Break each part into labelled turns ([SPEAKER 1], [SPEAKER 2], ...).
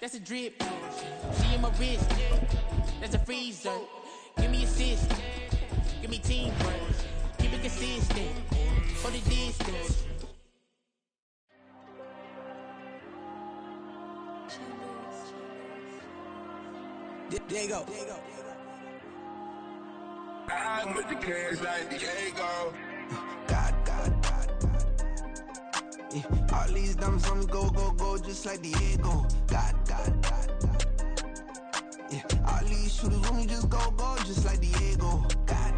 [SPEAKER 1] that's a drip. She in my wrist, that's a freezer. Give me assist, give me teamwork. Keep it consistent, for the distance. There you go.
[SPEAKER 2] I'm with the cash like Diego.
[SPEAKER 3] God. Yeah, all these dumps on me go, just like Diego. God. Yeah, all these shooters on me just go, just like Diego. God.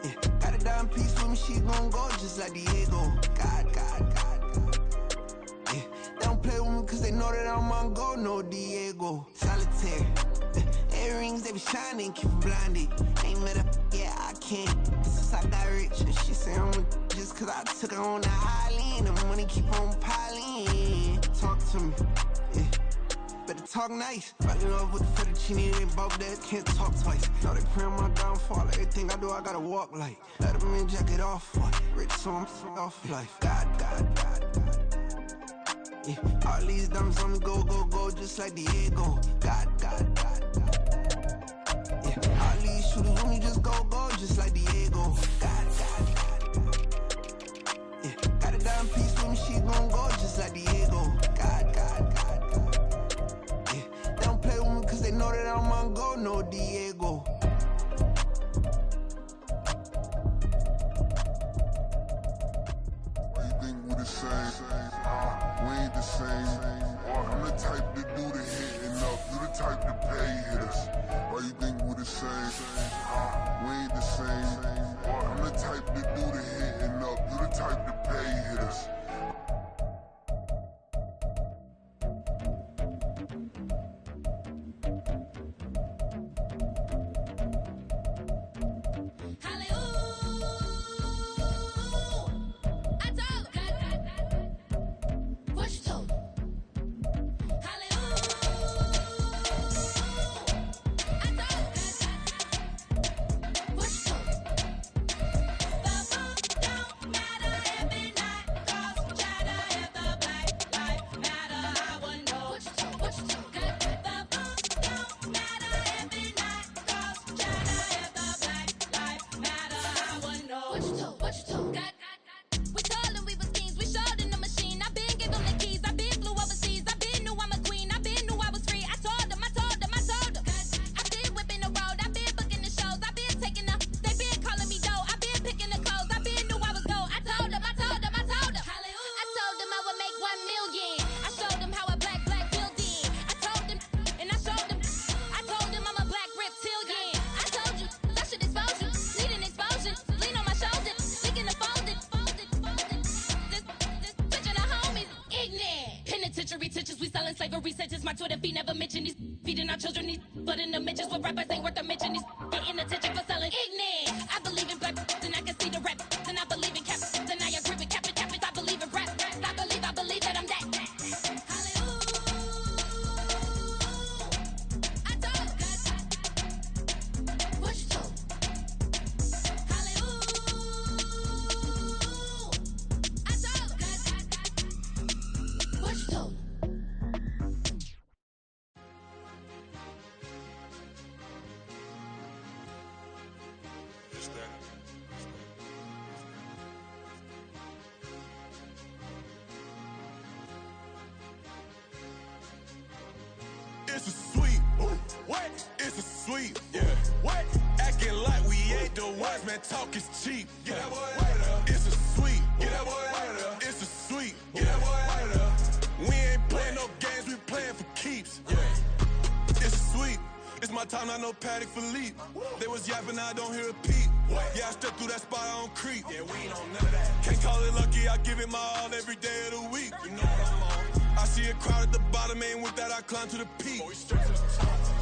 [SPEAKER 3] Yeah, got a dime piece with me, she gon' go just like Diego. God. Yeah, they don't play with me cause they know that I'm on go, no Diego. Solitaire. Earrings, they be shining, keep them blinded. Ain't met up, yeah, I can't. Since I got rich, and she say I'm just cause I took her on the island. The money keep on piling. Talk to me, yeah. Better talk nice. Fucking up with the fettuccine, they both dead, can't talk twice. Now they praying my downfall, everything I do, I gotta walk like. Let them in, jacket off, rich, so I'm off life. God. Yeah, all these dumps on me go, just like Diego. God. Yeah, all these shooters on me just go, just like Diego. God. Yeah, got a dime piece with me, she gon' go just like Diego. God. Yeah, they don't play with me cause they know that I'm on go, no Diego.
[SPEAKER 2] Why you think we the same? We ain't the same. I'm the type to do the hitting up. You the type to pay hitters. Why you think we the same? We ain't the same. I'm the type to do the hitting up. You the type to pay hitters.
[SPEAKER 4] Slavery sentences, my Twitter feed never mention these feeding our children these, but in the mentions what rappers ain't worth a mention these getting attention for selling ignorant. I believe in black and I can see the rap, and I believe in cap, and I agree with cap. I believe in rap, I believe that I'm that.
[SPEAKER 2] It's a sweet, what? It's a sweet, yeah. What? Acting like we ain't the ones, man. Talk is cheap. Get that boy out of there. It's a sweet, get that boy out of there. It's a sweet, get that boy out of there. We ain't playing no games, we playing for keeps. Yeah. It's sweet. It's my time, not no Paddock Philippe. They was yapping, I don't hear a peep. Yeah, I step through that spot, I don't creep. Yeah, we ain't on none of that. Can't call it lucky, I give it my all every day of the week. You know what I'm on. I see a crowd at the bottom, and with that I climb to the peak.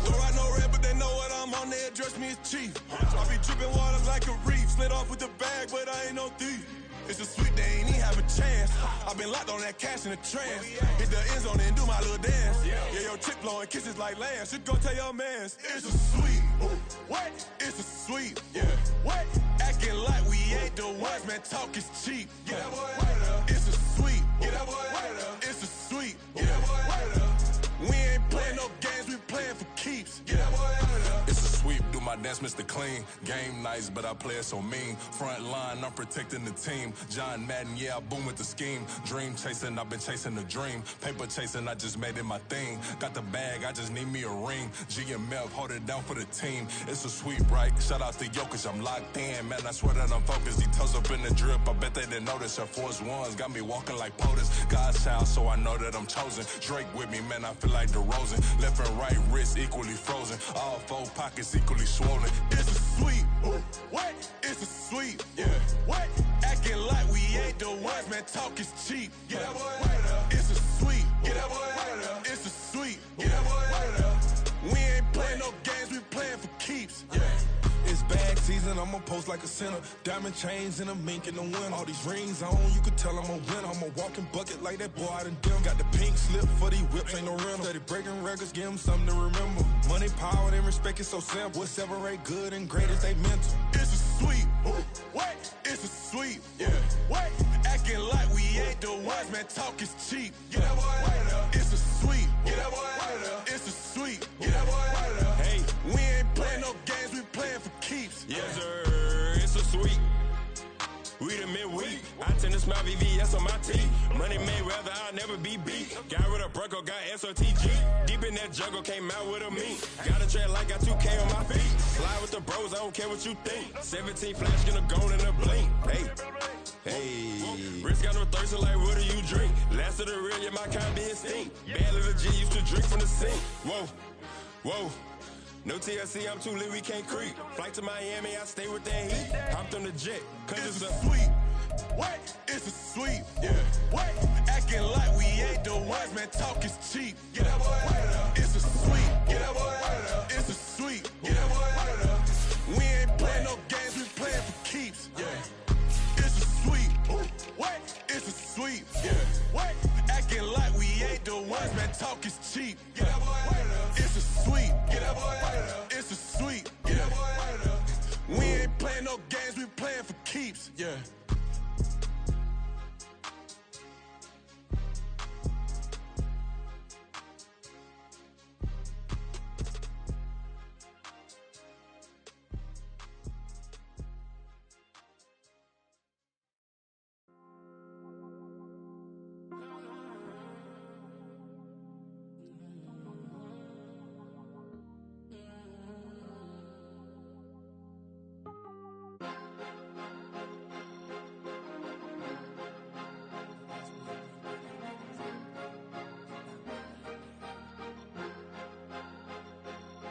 [SPEAKER 2] Don't write no red, but they know what I'm on, they address me as chief. I be dripping water like a reef, slid off with the bag, but I ain't no thief. It's a sweet, they ain't even have a chance. I been locked on that cash in a trance. Hit the end zone and do my little dance. Yeah, your chick blowing kisses like lambs. You go tell your mans. It's a sweet. What? It's a sweet. Yeah. What? Acting like we ain't the ones, man. Talk is cheap. Get that boy out of there. It's a sweet. Get that boy out of there. It's a sweet. Get that boy out of there. dance Mr. Clean. Game nice, but I play it so mean. Front line, I'm protecting the team. John Madden, yeah, I boom with the scheme. Dream chasing, I've been chasing the dream. Paper chasing, I just made it my thing. Got the bag, I just need me a ring. GMF, hold it down for the team. It's a sweep, right? Shout out to Jokic, I'm locked in. Man, I swear that I'm focused. These toes up in the drip, I bet they didn't notice. Her force ones got me walking like POTUS. God's child, so I know that I'm chosen. Drake with me, man, I feel like DeRozan. Left and right wrist equally frozen. All four pockets equally swollen.
[SPEAKER 3] It's a sweep. What? It's a sweep. Yeah. What? Acting like we ain't the ones, man. Talk is cheap. Get that boy out of there. It's a sweep. Get that boy out of there. It's a sweep. Get that boy out of there. We ain't playing no games, we playing for keeps. Yeah.
[SPEAKER 2] It's bag season, I'ma post like a sinner. Diamond chains and a mink in the wind. All these rings on, you could tell I'm a winner. I'm a walking bucket like that boy out in dim. Got the pink slip for these whips, ain't no rental. Steady breaking records, give them something to remember. Money, power, and respect is so simple. What separate good and great is they mental.
[SPEAKER 3] It's a sweep. What? It's a sweep. Yeah. What? Acting like we ain't the ones, man. Talk is cheap. Get that boy out of there. It's a sweep. Get that boy out of there. It's a sweep. Get that boy out of there.
[SPEAKER 2] Hey,
[SPEAKER 3] we ain't playing no games, we playing for keeps.
[SPEAKER 2] Yes, sir. It's a sweep. We the midweek. I tend to smile VVS on my teeth. Money made rather I'll never be beat. Got rid of Bronco, got SOTG. Deep in that jungle, came out with a meat. Got a tread like got 2K on my feet. Slide with the bros, I don't care what you think. 17 flash gonna go in a blink. Hey, Rich got no thirst, like what do you drink? Last of the real, yeah, my kind be extinct. Bad little G used to drink from the sink. Whoa, whoa. No TLC, I'm too lit, we can't creep. Flight to Miami, I stay with that heat. Hopped on the jet, cause
[SPEAKER 3] it's a sweep. What? It's a sweep. Yeah. What? Acting like we ain't the ones, man. Talk is cheap. Get that boy out of there. It's a sweep. Get that boy out of there. It's a sweep. Get that boy out of there. We ain't playing no games, we playing for keeps. Yeah. It's a sweep. What? It's a sweep. Yeah. What? Acting like we ain't the ones, man. Talk is cheap. Get that boy out of there. It's a sweep. Get that boy out of there. It's a sweep. Get that boy out of there. We ain't playing no games, we playing for keeps. Yeah.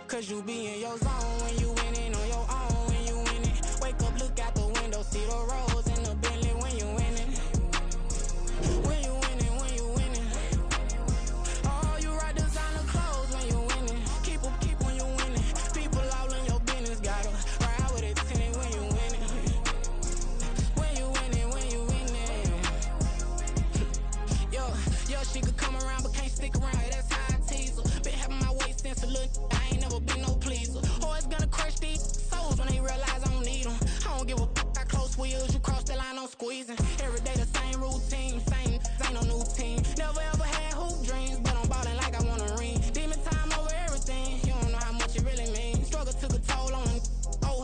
[SPEAKER 1] Cause you be in your zone when you winning on your own when you winning. Wake up, look out the window, see the rose in the Bentley when you winning. When you winning, when you winning. Oh, you ride designer clothes when you winning. Keep when you winning. People all in your business, gotta ride with it tinted when you winning. When you winning, when you winning. Yo, she could come around but can't stick around. That's how I tease her. Been having my waist since a little. I ain't never been no pleaser. Always gonna crush these souls when they realize I don't need them. I don't give a f***, I close wheels, you cross the line, I'm squeezing. Every day the same routine, same, ain't no new team. Never ever had hoop dreams, but I'm ballin' like I want a ring. Demon time over everything, you don't know how much it really means. Struggle took a toll on them,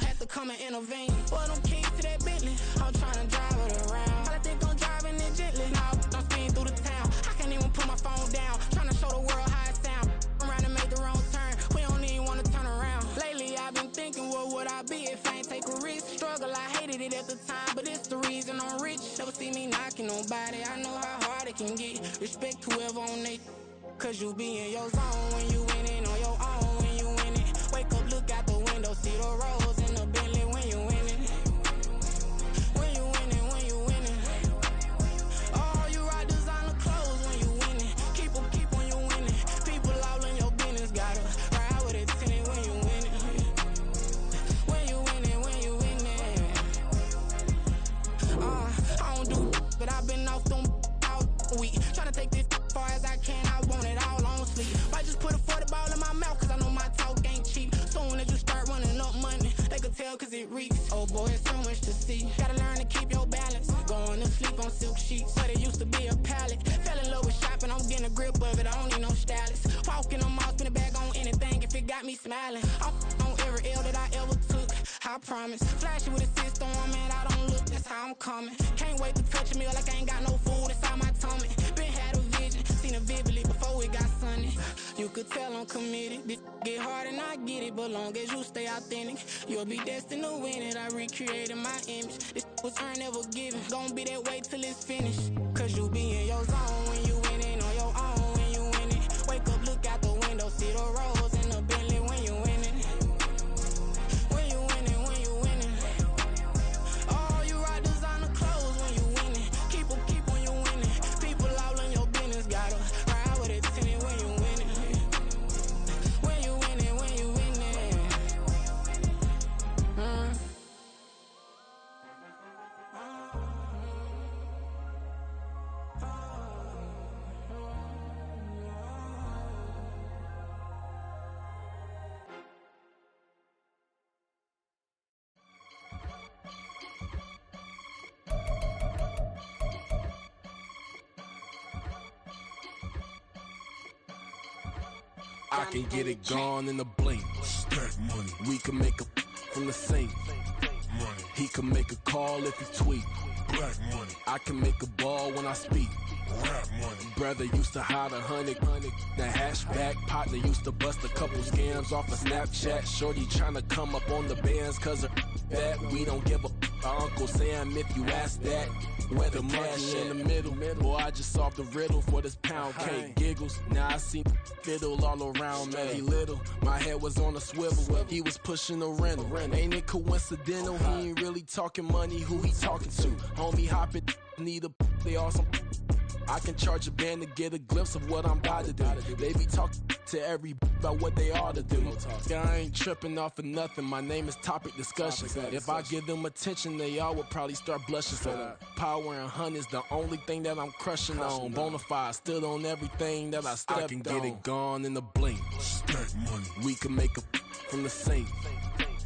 [SPEAKER 1] had to come and intervene. Boy, them keys to that Bentley, I'm tryna drive it around. I think I'm driving it gently, now I'm speeding through the town. I can't even put my phone down, tryna show the world how it sound. I'm around and make the wrong turn, we don't even wanna turn around. Lately I've been thinking, what would I be if I ain't take a risk? Struggle, I hated it at the time, but it's the reason I'm rich. Never see me knocking nobody, I know how hard it can get. Respect whoever on they, cause you be in your zone when you winning on your own when you winning. Wake up, look out the window, see the rose in the Bentley when you winning. When you winning, when you winning. Oh, you ride designer clothes when you winning. Keep when you winning. People all in your business, gotta ride with it tinted when you winning. When you winning, when you winning. I don't do, but I've been off them all week. Tryna take this far as I can, I want it all on sleep. Might just put a 40 ball in my mouth, cause I know my talk ain't cheap. Soon as you start running up money, they could tell cause it reeks. Oh boy, it's so much to see. Gotta learn to keep your balance. Going to sleep on silk sheets, but it used to be a pallet. Fell in love with shopping, I'm getting a grip of it, I don't need no stylist. Walking on mouth, spin a bag on anything if it got me smiling. I'm on every L that I ever I promise. Flashy with a system on, man, I don't look, that's how I'm coming. Can't wait to touch a meal like I ain't got no food inside my tummy. Been had a vision, seen it vividly before it got sunny. You could tell I'm committed. This get hard and I get it, but long as you stay authentic, you'll be destined to win it. I recreated my image. This was earned, never given. Gonna be that way till it's finished. Cause you be in your zone when you winning on your own when you winning. Wake up, look out the window, see the rose in the Bentley when you winning. When you winning, when you winning. Oh, you ride designer clothes when you winning. Keep when you winning. People all in your business, gotta ride with it tinted when you winning. When you winning, when you winning.
[SPEAKER 5] I can get it gone in a blink.
[SPEAKER 2] Stack money.
[SPEAKER 5] We can make a from the sink.
[SPEAKER 2] Money.
[SPEAKER 5] He can make a call if he tweet.
[SPEAKER 2] Black money.
[SPEAKER 5] I can make a ball when I speak.
[SPEAKER 2] Rap money.
[SPEAKER 5] Brother used to hide 100. The hashback partner used to bust a couple scams off of Snapchat. Shorty tryna come up on the bands cause of that. We don't give a Uncle Sam if you ask that. Where the cash in the middle. Boy, I just solved the riddle for this pound cake. Giggles, now I see fiddle all around me. He little, my head was on a swivel. He was pushing a rental. Ain't it coincidental? He ain't really talking money. Who he talking to? Homie hopping, need a they awesome. I can charge a band to get a glimpse of what I'm about to do. They be talking to every about what they ought to do. I ain't tripping off of nothing. My name is topic discussion. If I give them attention, they all would probably start blushing. So power and hunt is the only thing that I'm crushing on. Bonafide stood on everything that I stepped on. I can get it gone in a blink.
[SPEAKER 2] Stack money.
[SPEAKER 5] We can make a from the sink.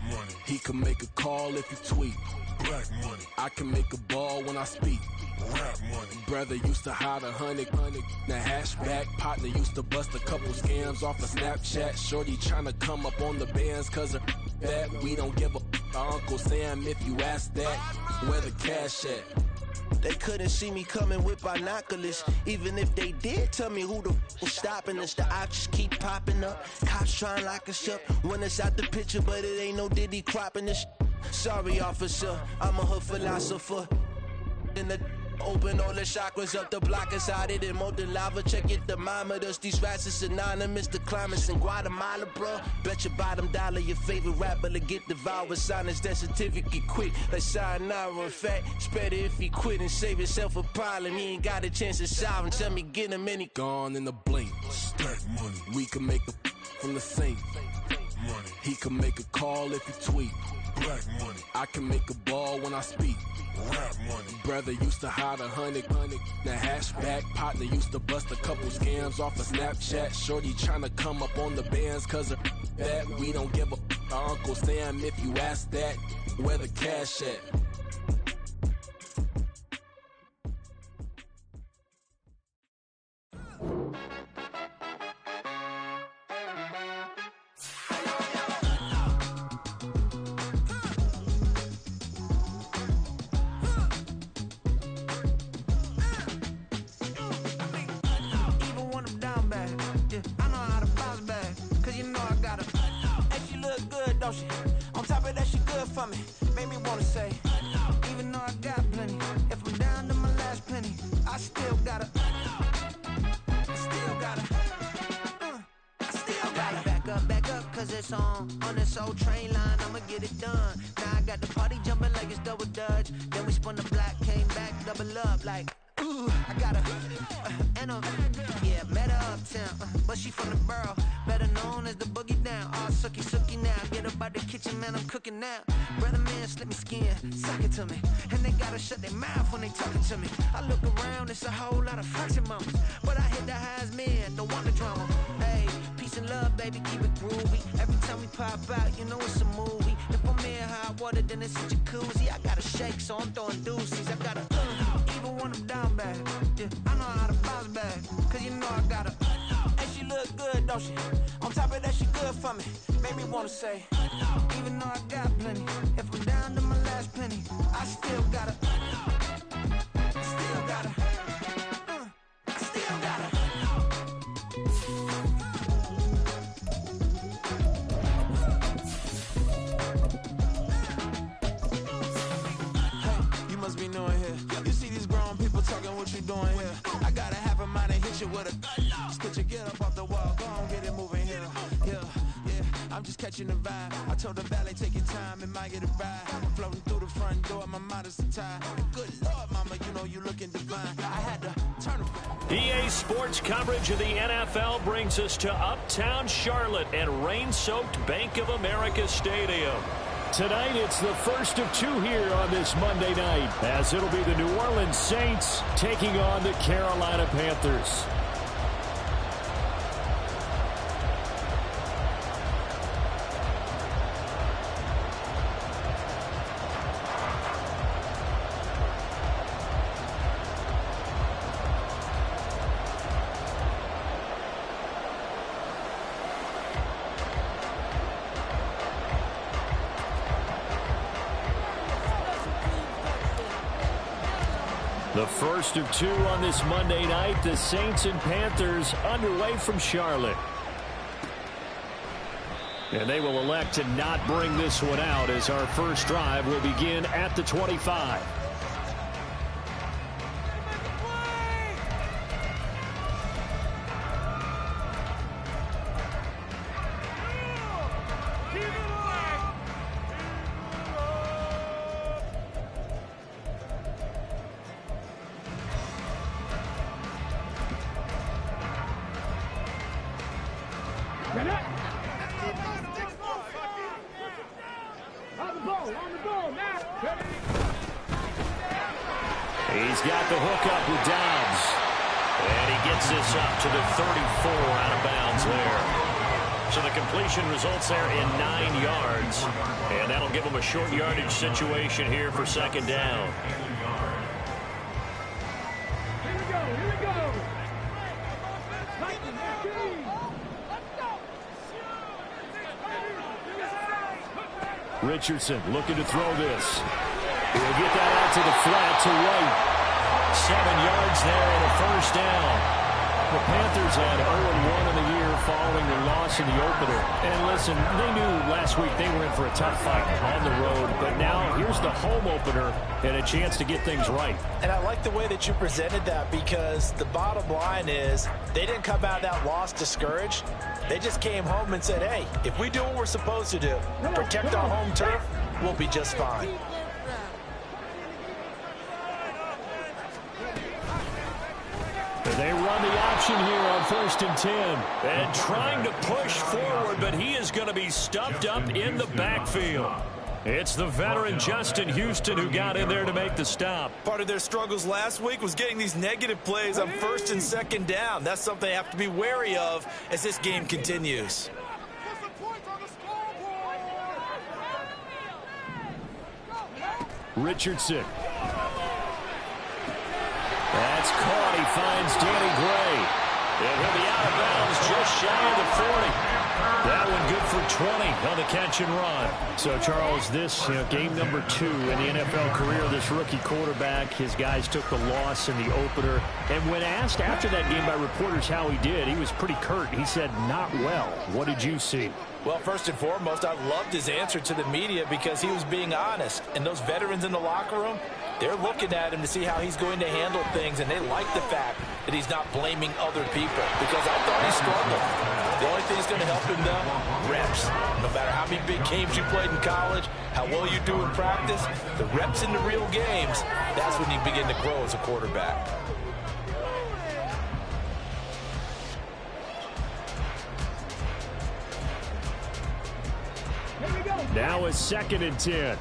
[SPEAKER 2] Money.
[SPEAKER 5] He can make a call if he tweet.
[SPEAKER 2] Black money.
[SPEAKER 5] I can make a ball when I speak.
[SPEAKER 2] Rap money.
[SPEAKER 5] Brother used to hide 100. The hashback partner used to bust a couple scams off of Snapchat. Shorty tryna come up on the bands cause of that. We don't give a Uncle Sam if you ask that. Where the cash at?
[SPEAKER 6] They couldn't see me coming with binoculars. Even if they did tell me who the was stopping us, the options keep popping up. Cops trying to lock us up when it's out the picture, but it ain't no Diddy cropping this. Sorry, officer, I'm a hood philosopher. In the open all the chakras up, the block is out it and molten lava. Check your thermometers. These rats is synonymous to climates in Guatemala, bro. Bet your bottom dollar your favorite rapper to get devoured. Sign his death certificate quick. Like sayonara. In fact, it's better if he quit and save himself a problem. He ain't got a chance to solve him. Tell me get him any
[SPEAKER 5] gone in a blink.
[SPEAKER 2] Stack money.
[SPEAKER 5] We can make a from the sink.
[SPEAKER 2] Money.
[SPEAKER 5] He can make a call if he tweet.
[SPEAKER 2] Black money.
[SPEAKER 5] I can make a ball when I speak.
[SPEAKER 2] Rap money.
[SPEAKER 5] Brother used to hide 100. The hashback partner used to bust a couple scams off of Snapchat. Shorty tryna come up on the bands cause of that. We don't give a Uncle Sam if you ask that. Where the cash at?
[SPEAKER 3] On top of that, she good for me. Made me wanna say, even though I got plenty, if I'm down to my last penny, I still gotta, back up, cause it's on this old train line, I'ma get it done. Now I got the party jumping like it's double dutch. Then we spun the block, came back, double up like, ooh, I got a, and a, yeah, met her uptown, but she from the borough, better known as the boogie down. All sucky now, get up out the kitchen, man, I'm cooking now. Brother man, slip me skin, suck it to me, and they gotta shut their mouth when they talking to me. I look around, it's a whole lot of flirting moments, but I hit the highs, man, don't want the drama. Hey, peace and love, baby, keep it groovy. Every time we pop out, you know it's a movie. If I'm in hot water, then it's a jacuzzi. I gotta shake, so I'm throwing deuces. I gotta, even when I'm down bad, yeah, I know how to bounce back, cause you know I gotta, and she look look good, don't she? On top of that, she good for me. Made me wanna say, even though I got plenty, if I'm down to my last penny, I still gotta, I still gotta. Be knowing here. You see these grown people talking, what you doing here? I gotta have a mind and hit you with a stitch you get up off the wall, go on, get it moving here. Yeah, I'm just catching the vibe. I told the valet, take your time, it might get a ride. Floating through the front door, my modest attire. Good Lord, mama, you know you looking divine. I had to turn around.
[SPEAKER 7] EA Sports coverage of the NFL brings us to Uptown Charlotte at rain-soaked Bank of America Stadium. Tonight, it's the first of two here on this Monday night, as it'll be the New Orleans Saints taking on the Carolina Panthers. The first of two on this Monday night, the Saints and Panthers underway from Charlotte. And they will elect to not bring this one out as our first drive will begin at the 25. He's got the hook up with Dobbs. And he gets this up to the 34 out of bounds there. So the completion results there in 9 yards. And that'll give him a short yardage situation here for second down.
[SPEAKER 8] Here we go.
[SPEAKER 7] Richardson looking to throw this. He'll get that out to the flat to White. 7 yards there and a first down. The Panthers had 0-1 in the year following their loss in the opener. And listen, they knew last week they were in for a tough fight on the road. But now here's the home opener and a chance to get things right.
[SPEAKER 9] And I like the way that you presented that, because the bottom line is they didn't come out of that loss discouraged. They just came home and said, hey, if we do what we're supposed to do, protect our home turf, we'll be just fine.
[SPEAKER 7] They run the option here on 1st and 10. And trying to push forward, but he is going to be stuffed up in the backfield. It's the veteran Justin Houston who got in there to make the stop.
[SPEAKER 9] Part of their struggles last week was getting these negative plays on 1st and 2nd down. That's something they have to be wary of as this game continues.
[SPEAKER 7] Richardson. That's caught. He finds Danny Gray. And he'll be out of bounds just shy of the 40. That one good for 20 on the catch and run. So, Charles, this game number 2 in the NFL career of this rookie quarterback. His guys took the loss in the opener. And when asked after that game by reporters how he did, he was pretty curt. He said, not well. What did you see?
[SPEAKER 9] Well, first and foremost, I loved his answer to the media because he was being honest. And those veterans in the locker room, they're looking at him to see how he's going to handle things, and they like the fact that he's not blaming other people, because I thought he struggled. The only thing that's going to help him, though, reps. No matter how many big games you played in college, how well you do in practice, the reps in the real games, that's when you begin to grow as a quarterback.
[SPEAKER 7] Now a 2nd and 10.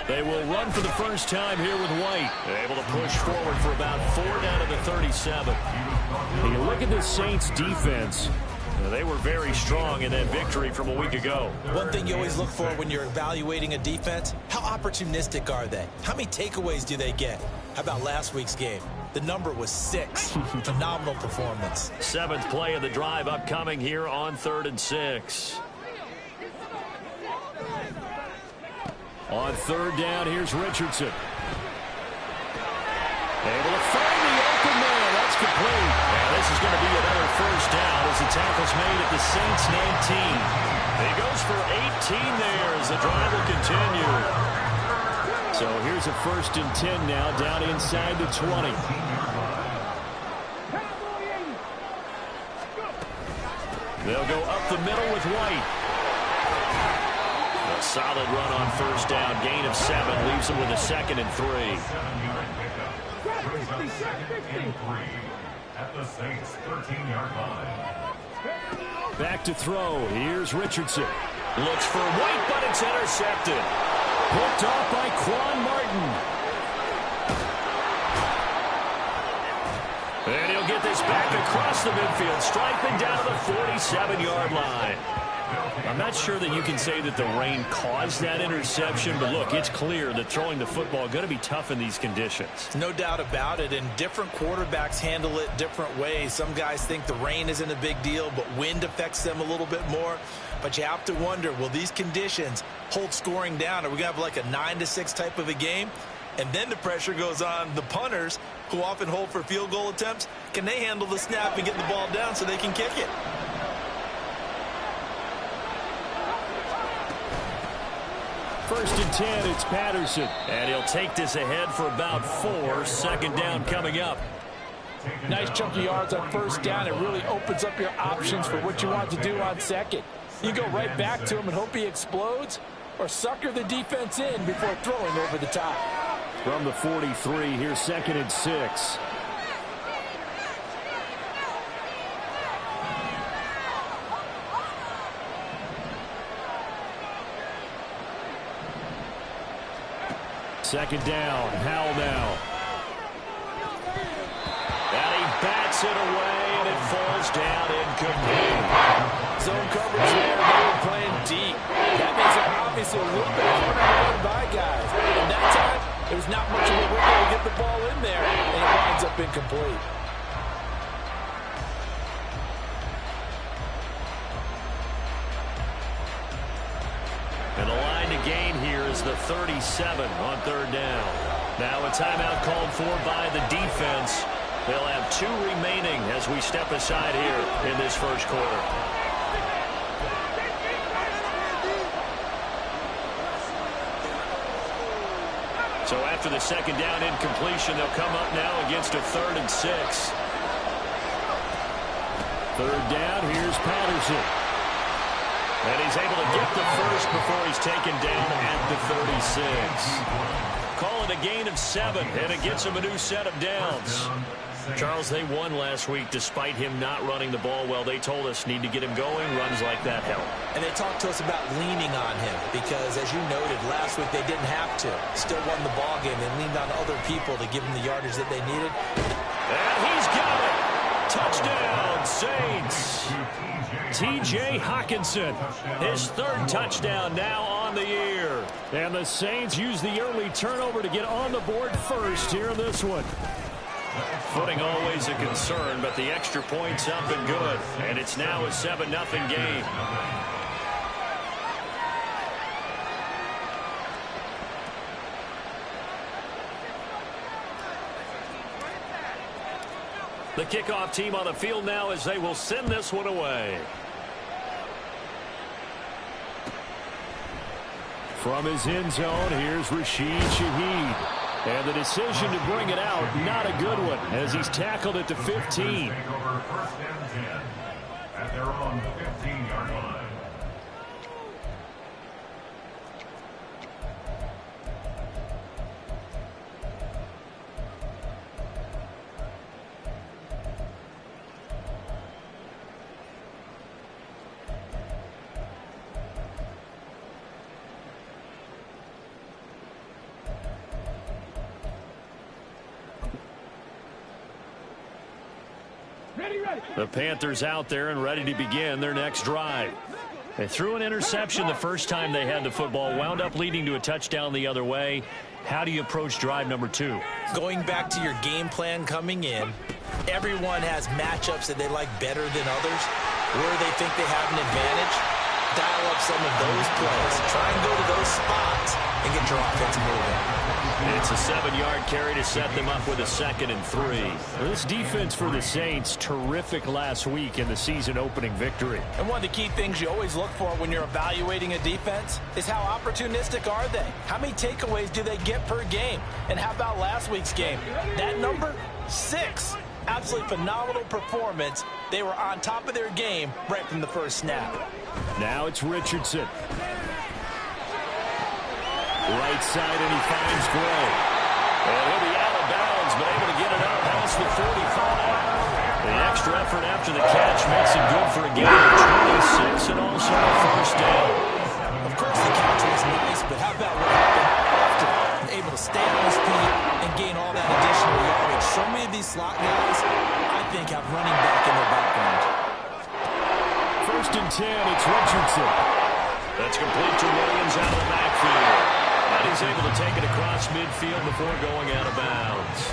[SPEAKER 7] They will run for the first time here with White. They're able to push forward for about 4 down to the 37. When you look at the Saints defense, They were very strong in that victory from a week ago.
[SPEAKER 9] One thing you always look for when you're evaluating a defense, how opportunistic are they? How many takeaways do they get? How about last week's game? The number was 6. Phenomenal performance.
[SPEAKER 7] 7th play of the drive upcoming here on 3rd and 6. On 3rd down, here's Richardson. Able to find the open man. That's complete. And this is going to be another 1st down as the tackle's made at the Saints 19. He goes for 18 there as the drive will continue. So here's a 1st and 10 now down inside the 20. They'll go up the middle with White. A solid run on 1st down. Gain of 7 leaves them with a 2nd and 3.
[SPEAKER 10] At the Saints 13-yard line.
[SPEAKER 7] Back to throw. Here's Richardson. Looks for White, but it's intercepted. Picked off by Quan Martin. And he'll get this back across the midfield, striping down to the 47-yard line. I'm not sure that you can say that the rain caused that interception, but look, it's clear that throwing the football is going to be tough in these conditions.
[SPEAKER 9] No doubt about it, and different quarterbacks handle it different ways. Some guys think the rain isn't a big deal, but wind affects them a little bit more. But you have to wonder, will these conditions hold scoring down? Are we going to have like a 9-6 type of a game? And then the pressure goes on the punters, who often hold for field goal attempts. Can they handle the snap and get the ball down so they can kick it?
[SPEAKER 7] First and 10, it's Patterson. And he'll take this ahead for about 4. 2nd down coming up.
[SPEAKER 11] Nice chunky yards on 1st down. It really opens up your options for what you want to do on 2nd. You go right back to him and hope he explodes, or sucker the defense in before throwing over the top.
[SPEAKER 7] From the 43, here's 2nd and 6. Second down, Howell now. And he bats it away, and it falls down incomplete.
[SPEAKER 11] Zone coverage there, they were playing deep. That makes it obviously a little bit harder to run by guys. And that time, there was not much of a window to get the ball in there, and it winds up incomplete.
[SPEAKER 7] And the line to gain here is the 37 on 3rd down. Now a timeout called for by the defense. They'll have 2 remaining as we step aside here in this 1st quarter. So after the 2nd down incompletion, they'll come up now against a 3rd and 6. 3rd down, here's Patterson. And he's able to get the 1st before he's taken down at the 36. Call it a gain of 7, and it gets him a new set of downs. Charles, they won last week despite him not running the ball well. They told us need to get him going. Runs like that help.
[SPEAKER 9] And they talked to us about leaning on him because, as you noted, last week they didn't have to. Still won the ball game. They leaned on other people to give him the yardage that they needed.
[SPEAKER 7] And he's got it. Touchdown, Saints. T.J. Hockenson, his 3rd touchdown now on the year. And the Saints use the early turnover to get on the board first here in this one. Footing always a concern, but the extra point's up and good. And it's now a 7-0 game. The kickoff team on the field now as they will send this one away. From his end zone, here's Rashid Shaheed. And the decision to bring it out, not a good one, as he's tackled at the 15.
[SPEAKER 10] First and 10 at their own 15-yard line.
[SPEAKER 7] The Panthers out there and ready to begin their next drive. They threw an interception the first time they had the football, wound up leading to a touchdown the other way. How do you approach drive number 2?
[SPEAKER 9] Going back to your game plan coming in, everyone has matchups that they like better than others, where they think they have an advantage. Dial up some of those plays. Try and go to those spots and get your offense moving.
[SPEAKER 7] It's a 7-yard carry to set them up with a 2nd and 3. This defense for the Saints, terrific last week in the season opening victory.
[SPEAKER 9] And one of the key things you always look for when you're evaluating a defense is how opportunistic are they? How many takeaways do they get per game? And how about last week's game? That number, 6. Absolutely phenomenal performance. They were on top of their game right from the first snap.
[SPEAKER 7] Now it's Richardson. Right side, and he finds Gray. And he'll be out of bounds, but able to get it out past the 45. The extra effort after the catch makes it good for a gain of 26 and also a first down.
[SPEAKER 9] Of course the catch was nice, but how about what happened after? Able to stay on his feet and gain all that additional yardage. So many of these slot guys, I think, have running back in their background.
[SPEAKER 7] 1st and 10, it's Richardson. That's complete to Williams out of the backfield. And he's able to take it across midfield before going out of bounds.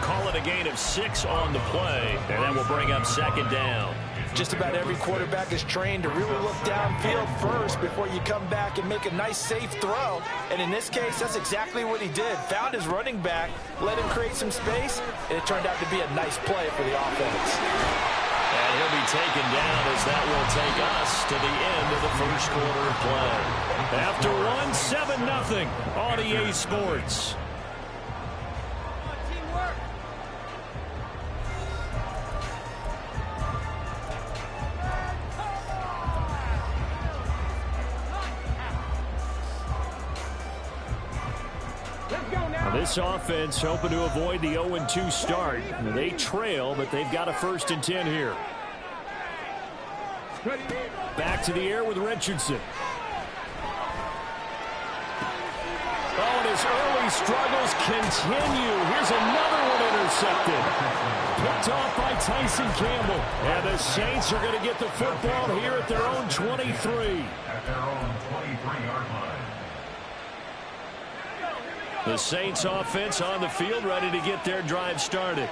[SPEAKER 7] Call it a gain of 6 on the play, and that will bring up 2nd down.
[SPEAKER 9] Just about every quarterback is trained to really look downfield first before you come back and make a nice, safe throw. And in this case, that's exactly what he did. Found his running back, let him create some space, and it turned out to be a nice play for the offense.
[SPEAKER 7] And he'll be taken down as that will take us to the end of the first quarter of play. After 7-0 on EA Sports. This offense hoping to avoid the 0-2 start. They trail, but they've got a 1st and 10 here. Back to the air with Richardson. Oh, and his early struggles continue. Here's another one intercepted. Picked off by Tyson Campbell. And the Saints are going to get the football here at their own 23.
[SPEAKER 10] At their own 23-yard line.
[SPEAKER 7] The Saints offense on the field ready to get their drive started.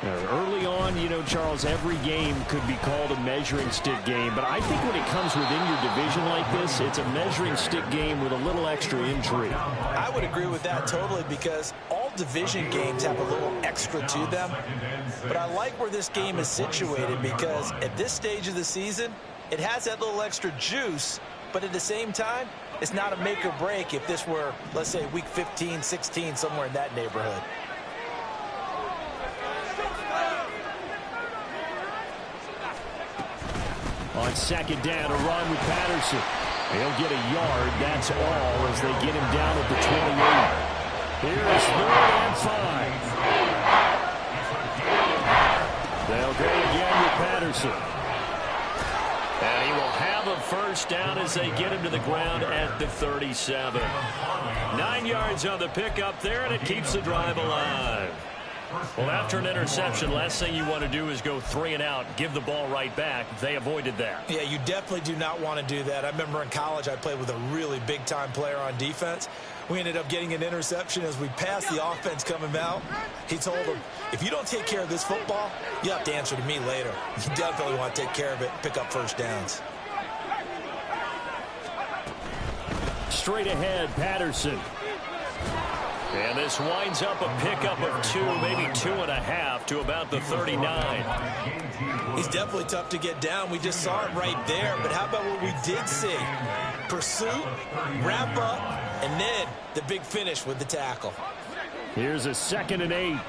[SPEAKER 7] Early on, you know, Charles, every game could be called a measuring stick game. But I think when it comes within your division like this, it's a measuring stick game with a little extra intrigue.
[SPEAKER 9] I would agree with that totally because all division games have a little extra to them. But I like where this game is situated because at this stage of the season, it has that little extra juice. But at the same time, it's not a make or break if this were, let's say, week 15, 16, somewhere in that neighborhood.
[SPEAKER 7] On 2nd down, a run with Patterson. He'll get a yard, that's all, as they get him down at the 28. Here's 3rd and 5. They'll go again with Patterson. And he will have a 1st down as they get him to the ground at the 37. 9 yards on the pickup there, and it keeps the drive alive. Well, after an interception, last thing you want to do is go 3 and out, give the ball right back. They avoided that.
[SPEAKER 9] Yeah, you definitely do not want to do that. I remember in college I played with a really big-time player on defense. We ended up getting an interception as we passed the offense coming out. He told him, if you don't take care of this football, you have to answer to me later. You definitely want to take care of it, pick up 1st downs.
[SPEAKER 7] Straight ahead, Patterson. And this winds up a pickup of 2, maybe 2.5 to about the 39.
[SPEAKER 9] He's definitely tough to get down. We just saw it right there. But how about what we did see? Pursuit, wrap up, and then the big finish with the tackle.
[SPEAKER 7] Here's a 2nd and 8.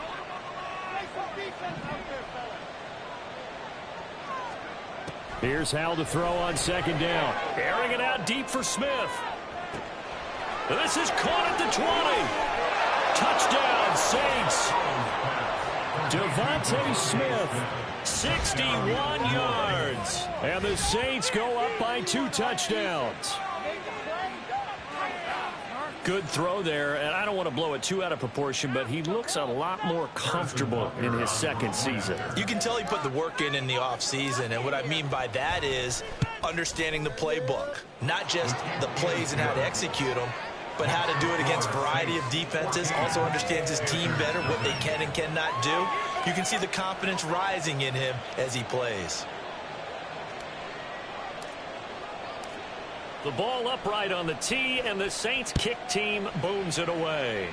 [SPEAKER 7] Here's Hal to throw on 2nd down. Airing it out deep for Smith. This is caught at the 20. Touchdown, Saints. Devontae Smith, 61 yards. And the Saints go up by 2 touchdowns. Good throw there, and I don't want to blow it too out of proportion, but he looks a lot more comfortable in his second season.
[SPEAKER 9] You can tell he put the work in the offseason, and what I mean by that is understanding the playbook, not just the plays and how to execute them, but how to do it against a variety of defenses. Also understands his team better, what they can and cannot do. You can see the confidence rising in him as he plays.
[SPEAKER 7] The ball upright on the tee, and the Saints kick team booms it away.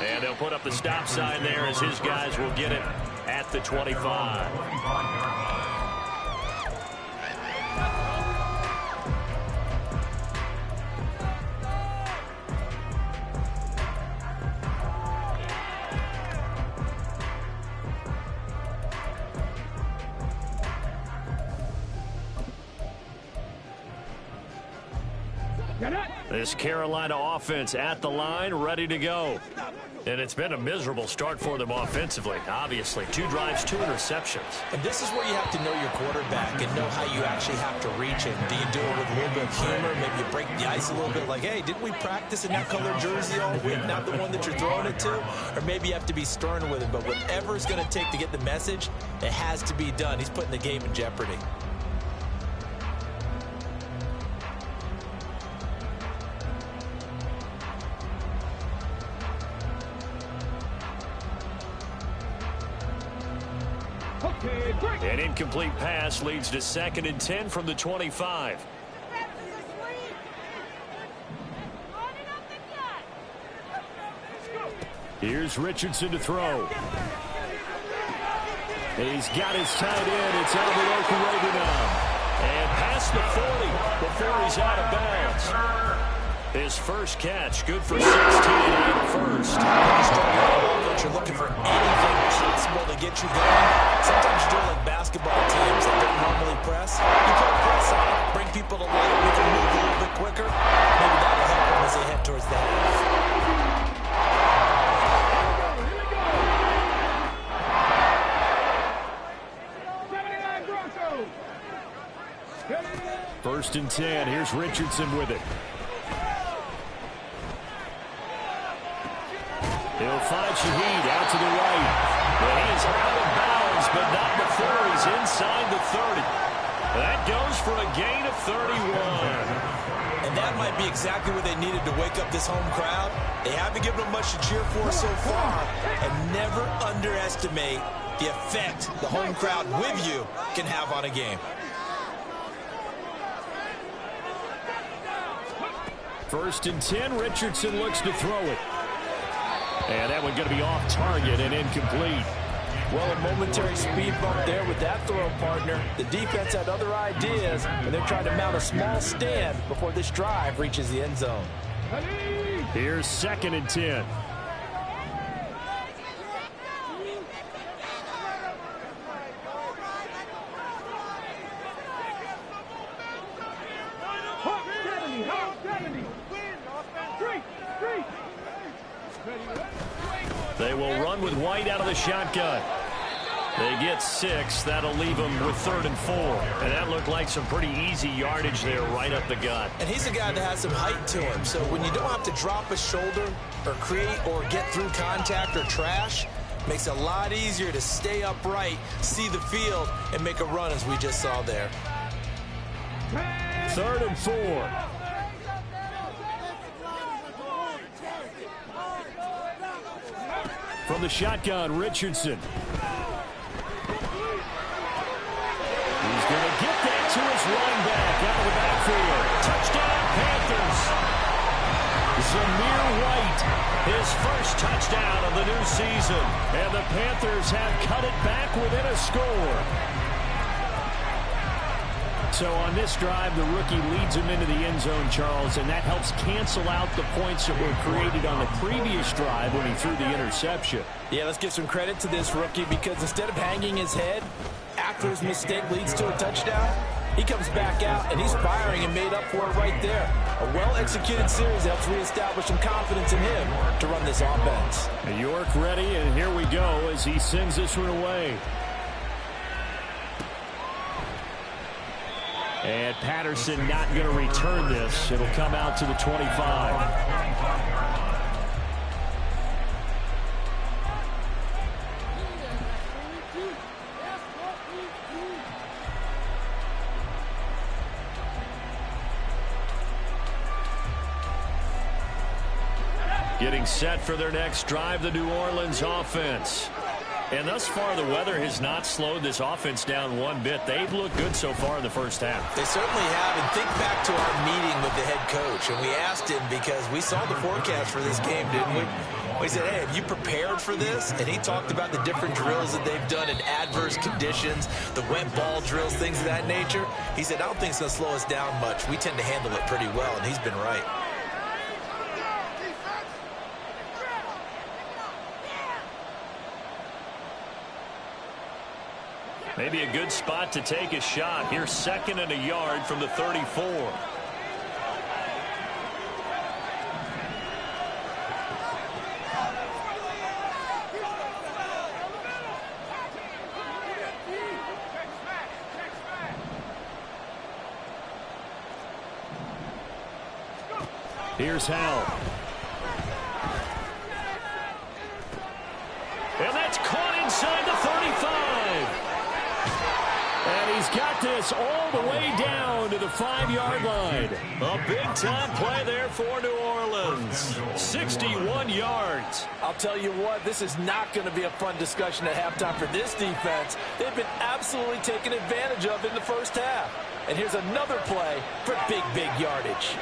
[SPEAKER 7] And they'll put up the stop sign there as his guys will get it at the 25. This Carolina offense at the line, ready to go. And it's been a miserable start for them offensively, obviously. 2 drives, 2 interceptions.
[SPEAKER 9] And this is where you have to know your quarterback and know how you actually have to reach him. Do you do it with a little bit of humor? Maybe you break the ice a little bit like, hey, didn't we practice in that color jersey all week, not the one that you're throwing it to? Or maybe you have to be stern with him. But whatever it's going to take to get the message, it has to be done. He's putting the game in jeopardy.
[SPEAKER 7] An incomplete pass leads to 2nd and 10 from the 25. Here's Richardson to throw. He's got his tight end. It's Alvaro and past the 40 before he's out of bounds. His first catch, good for 16 and first.
[SPEAKER 9] You're looking for anything possible to get you going. Sometimes you're doing like basketball teams that don't normally press. You put press on, bring people to life, make them move a little bit quicker. Maybe that'll help them as they head towards that half.
[SPEAKER 7] First and 10. Here's Richardson with it. He'll find Shaheed out to the right. Well, he is out of bounds, but not before he's inside the 30. That goes for a gain of 31.
[SPEAKER 9] And that might be exactly what they needed to wake up this home crowd. They haven't given them much to cheer for so far. And never underestimate the effect the home crowd with you can have on a game.
[SPEAKER 7] First and 10, Richardson looks to throw it. And that one going to be off target and incomplete.
[SPEAKER 11] Well, a momentary speed bump there with that throw, partner. The defense had other ideas, and they're trying to mount a small stand before this drive reaches the end zone.
[SPEAKER 7] Here's 2nd and 10. They will run with White out of the shotgun. They get 6. That'll leave them with 3rd and 4. And that looked like some pretty easy yardage there right up the gut.
[SPEAKER 9] And he's a guy that has some height to him. So when you don't have to drop a shoulder or create or get through contact or trash, makes it a lot easier to stay upright, see the field, and make a run as we just saw there.
[SPEAKER 7] 3rd and 4. From the shotgun, Richardson. He's going to get that to his running back out of the backfield. Touchdown, Panthers. Zamir White, his first touchdown of the new season. And the Panthers have cut it back within a score. So on this drive, the rookie leads him into the end zone, Charles, and that helps cancel out the points that were created on the previous drive when he threw the interception.
[SPEAKER 11] Yeah, let's give some credit to this rookie because instead of hanging his head after his mistake leads to a touchdown, he comes back out and he's firing and made up for it right there. A well-executed series helps reestablish some confidence in him to run this offense.
[SPEAKER 7] York ready, and here we go as he sends this one away. And Patterson not going to return this. It'll come out to the 25. Getting set for their next drive, the New Orleans offense. And thus far, the weather has not slowed this offense down one bit. They've looked good so far in the first half.
[SPEAKER 9] They certainly have. And think back to our meeting with the head coach. And we asked him because we saw the forecast for this game, didn't we? We said, hey, have you prepared for this? And he talked about the different drills that they've done in adverse conditions, the wet ball drills, things of that nature. He said, I don't think it's going to slow us down much. We tend to handle it pretty well, and he's been right.
[SPEAKER 7] Maybe a good spot to take a shot. Here's 2nd and a yard from the 34. Here's Howell. And that's caught inside the 35. And he's got this all the way down to the 5-yard line. A big-time play there for New Orleans. 61 yards.
[SPEAKER 11] I'll tell you what, this is not going to be a fun discussion at halftime for this defense. They've been absolutely taken advantage of in the first half. And here's another play for big yardage.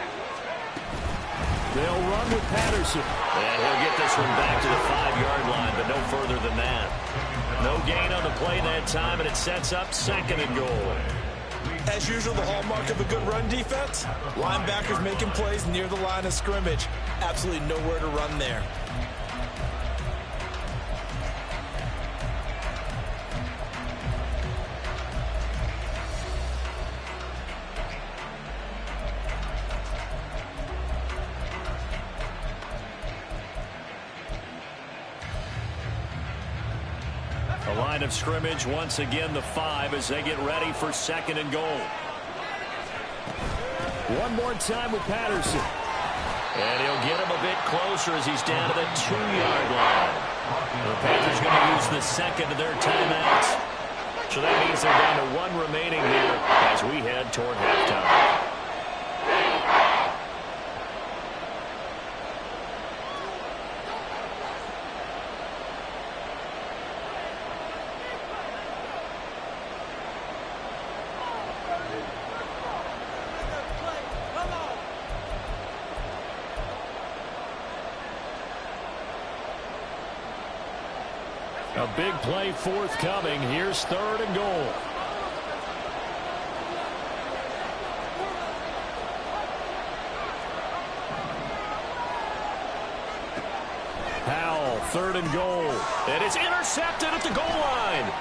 [SPEAKER 7] They'll run with Patterson. And he'll get this one back to the 5-yard line, but no further than that. No gain on the play that time, and it sets up 2nd and goal.
[SPEAKER 9] As usual, the hallmark of a good run defense, linebackers making plays near the line of scrimmage. Absolutely nowhere to run there.
[SPEAKER 7] The line of scrimmage, once again, the 5 as they get ready for 2nd and goal. One more time with Patterson. And he'll get him a bit closer as he's down to the 2-yard line. The Panthers going to use the 2nd of their timeouts. So that means they're down to 1 remaining here as we head toward halftime. A big play forthcoming. Here's 3rd and goal. Howell, 3rd and goal. And it's intercepted at the goal line.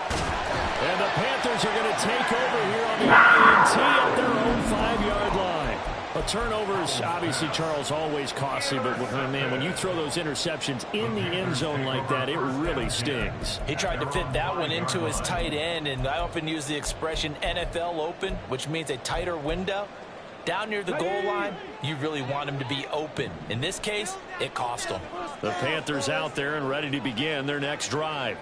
[SPEAKER 7] And the Panthers are going to take over here on the INT at their own 5-yard line. A turnover is obviously, Charles, always costly, but man, when you throw those interceptions in the end zone like that, it really stings.
[SPEAKER 9] He tried to fit that one into his tight end, and I often use the expression NFL open, which means a tighter window. Down near the goal line, you really want him to be open. In this case, it cost him.
[SPEAKER 7] The Panthers out there and ready to begin their next drive.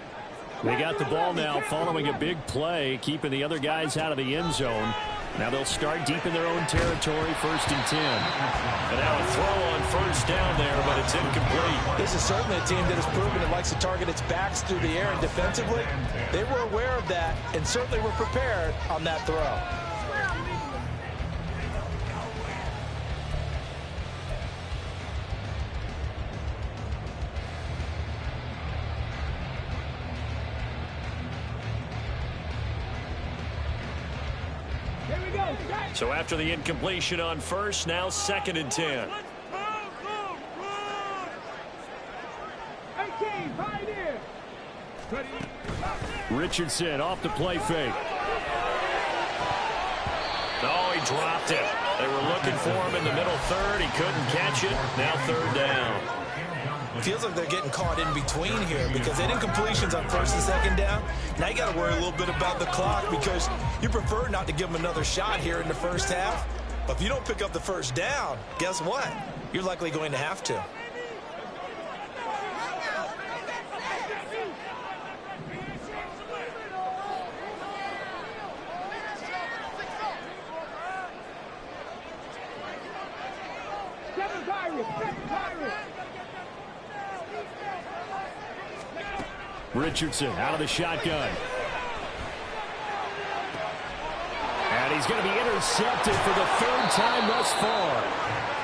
[SPEAKER 7] They got the ball now following a big play, keeping the other guys out of the end zone. Now they'll start deep in their own territory, 1st and 10. And now a throw on 1st down there, but it's incomplete.
[SPEAKER 9] This is certainly a team that has proven it likes to target its backs through the air, and defensively, they were aware of that and certainly were prepared on that throw.
[SPEAKER 7] So after the incompletion on 1st, now 2nd and 10. Richardson off the play fake. Oh, he dropped it. They were looking for him in the middle 3rd. He couldn't catch it. Now 3rd down.
[SPEAKER 9] Feels like they're getting caught in between here because they didn't completions on first and second down. Now you got to worry a little bit about the clock because you prefer not to give them another shot here in the first half. But if you don't pick up the first down, guess what? You're likely going to have to.
[SPEAKER 7] Richardson out of the shotgun. And he's going to be intercepted for the third time thus far.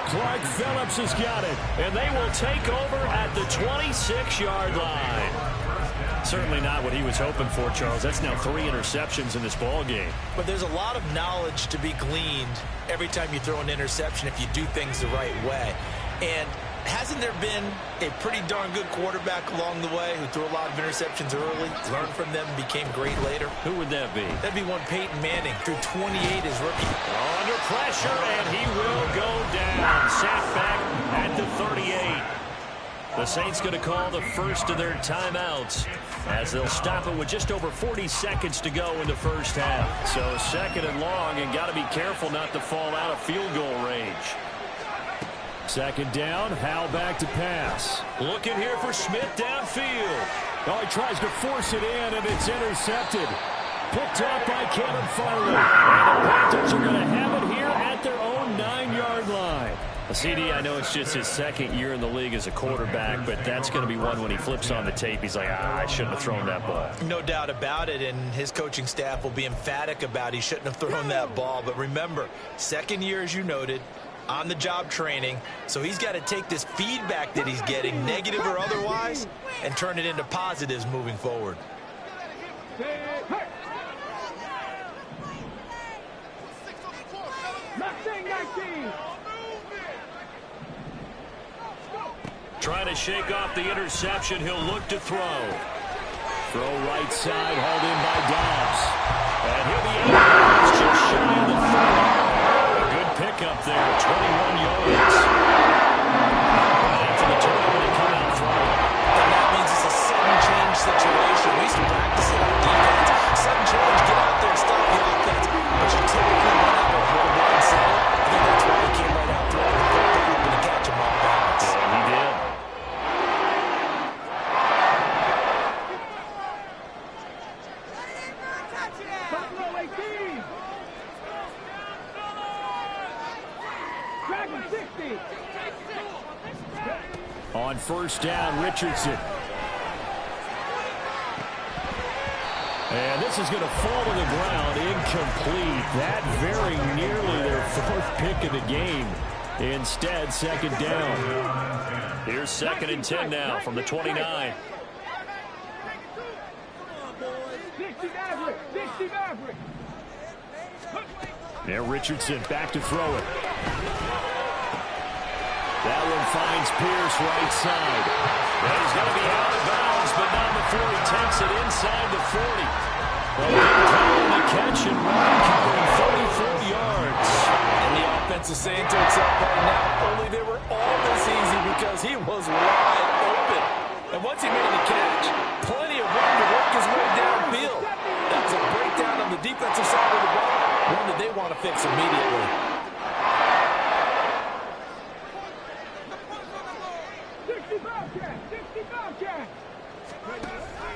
[SPEAKER 7] Clark Phillips has got it. And they will take over at the 26-yard line. Certainly not what he was hoping for, Charles. That's now 3 interceptions in this ball game.
[SPEAKER 9] But there's a lot of knowledge to be gleaned every time you throw an interception if you do things the right way. And hasn't there been a pretty darn good quarterback along the way who threw a lot of interceptions early, learned from them, and became great later?
[SPEAKER 7] Who would that be?
[SPEAKER 9] That'd be one Peyton Manning, threw 28 his rookie.
[SPEAKER 7] Under pressure, and he will go down. Sat back at the 38. The Saints going to call the first of their timeouts as they'll stop it with just over 40 seconds to go in the first half. So second and long, and got to be careful not to fall out of field goal range. Second down, Howell back to pass. Looking here for Smith downfield. Oh, he tries to force it in, and it's intercepted. Picked off by Caleb Farley. And the Panthers are going to have it here at their own 9-yard line. CD, I know it's just his second year in the league as a quarterback, but that's going to be one when he flips on the tape. He's like, I shouldn't have thrown that ball.
[SPEAKER 9] No doubt about it, and his coaching staff will be emphatic about he shouldn't have thrown that ball. But remember, second year, as you noted, on-the-job training, so he's got to take this feedback that he's getting, negative or otherwise, and turn it into positives moving forward.
[SPEAKER 7] Trying to shake off the interception. He'll look to throw. Throw right side, hauled in by Dobbs. And he'll be out of bounds just shy of the 30. A good pickup there, 21 yards. After the turnover, they come out throwing.
[SPEAKER 9] And that means it's a sudden change situation. We used to practice it on defense. Sudden change, get out there and stop the offense. But you typically run out of one and settle. I think that's why he came right out throwing the football open to catch him off balance.
[SPEAKER 7] Yeah, he did. On first down, Richardson. And this is going to fall to the ground, incomplete. That very nearly their 4th pick of the game. Instead, second down. Here's second and 10 now from the 29. Now Richardson back to throw it. That one finds Pierce right side. And he's going to be out of bounds, but not before he takes it inside the 40. Well, the catch and run, covering 44 yards.
[SPEAKER 9] And the offense is saying to itself right now, only they were all this easy because he was wide open. And once he made the catch, plenty of room to work his way downfield. That's a breakdown on the defensive side of the ball, one that they want to fix immediately.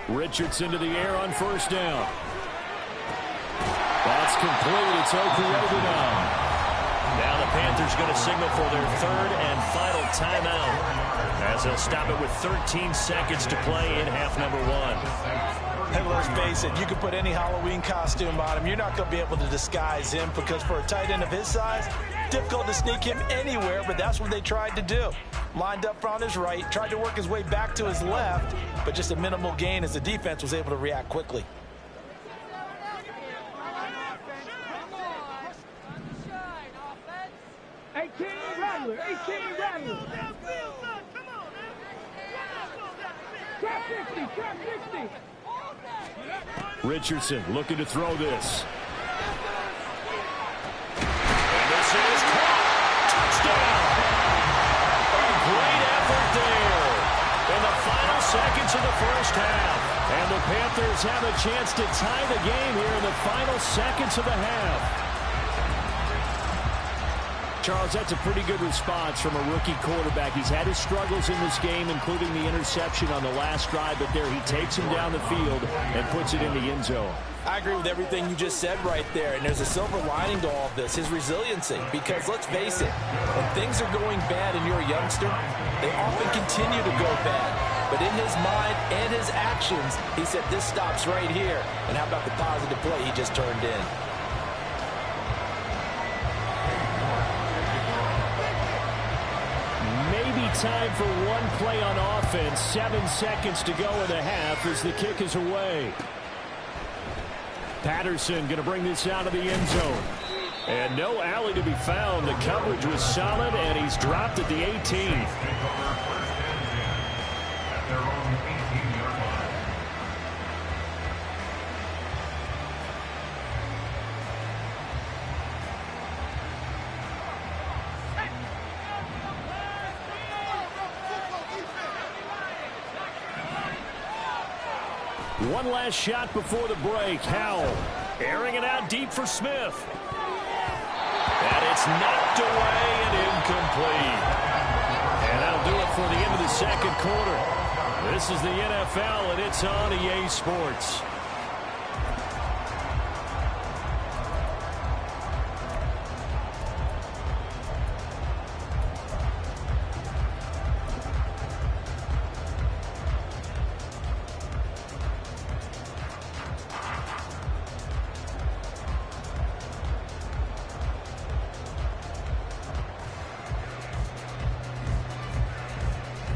[SPEAKER 7] Richardson to the air on first down. That's complete. It's Okuroba now. Now the Panthers going to signal for their 3rd and final timeout as they'll stop it with 13 seconds to play in half number 1.
[SPEAKER 9] Hey, let's face it, you can put any Halloween costume on him. You're not going to be able to disguise him because for a tight end of his size, difficult to sneak him anywhere, but that's what they tried to do. Lined up on his right, tried to work his way back to his left, but just a minimal gain as the defense was able to react quickly.
[SPEAKER 7] Richardson looking to throw this. And this is caught. Touchdown. A great effort there. first half. And the Panthers have a chance to tie the game here in the final seconds of the half. Charles, that's a pretty good response from a rookie quarterback. He's had his struggles in this game, including the interception on the last drive, but there he takes him down the field and puts it in the end zone.
[SPEAKER 9] I agree with everything you just said right there, and there's a silver lining to all of this, his resiliency. Because let's face it, when things are going bad and you're a youngster, they often continue to go bad. But in his mind and his actions, he said, this stops right here. And how about the positive play he just turned in?
[SPEAKER 7] Time for one play on offense. 7 seconds to go in the half as the kick is away. Patterson going to bring this out of the end zone. And no alley to be found. The coverage was solid, and he's dropped at the 18. One last shot before the break. Howell airing it out deep for Smith. And it's knocked away and incomplete. And that'll do it for the end of the second quarter. This is the NFL, and it's on EA Sports.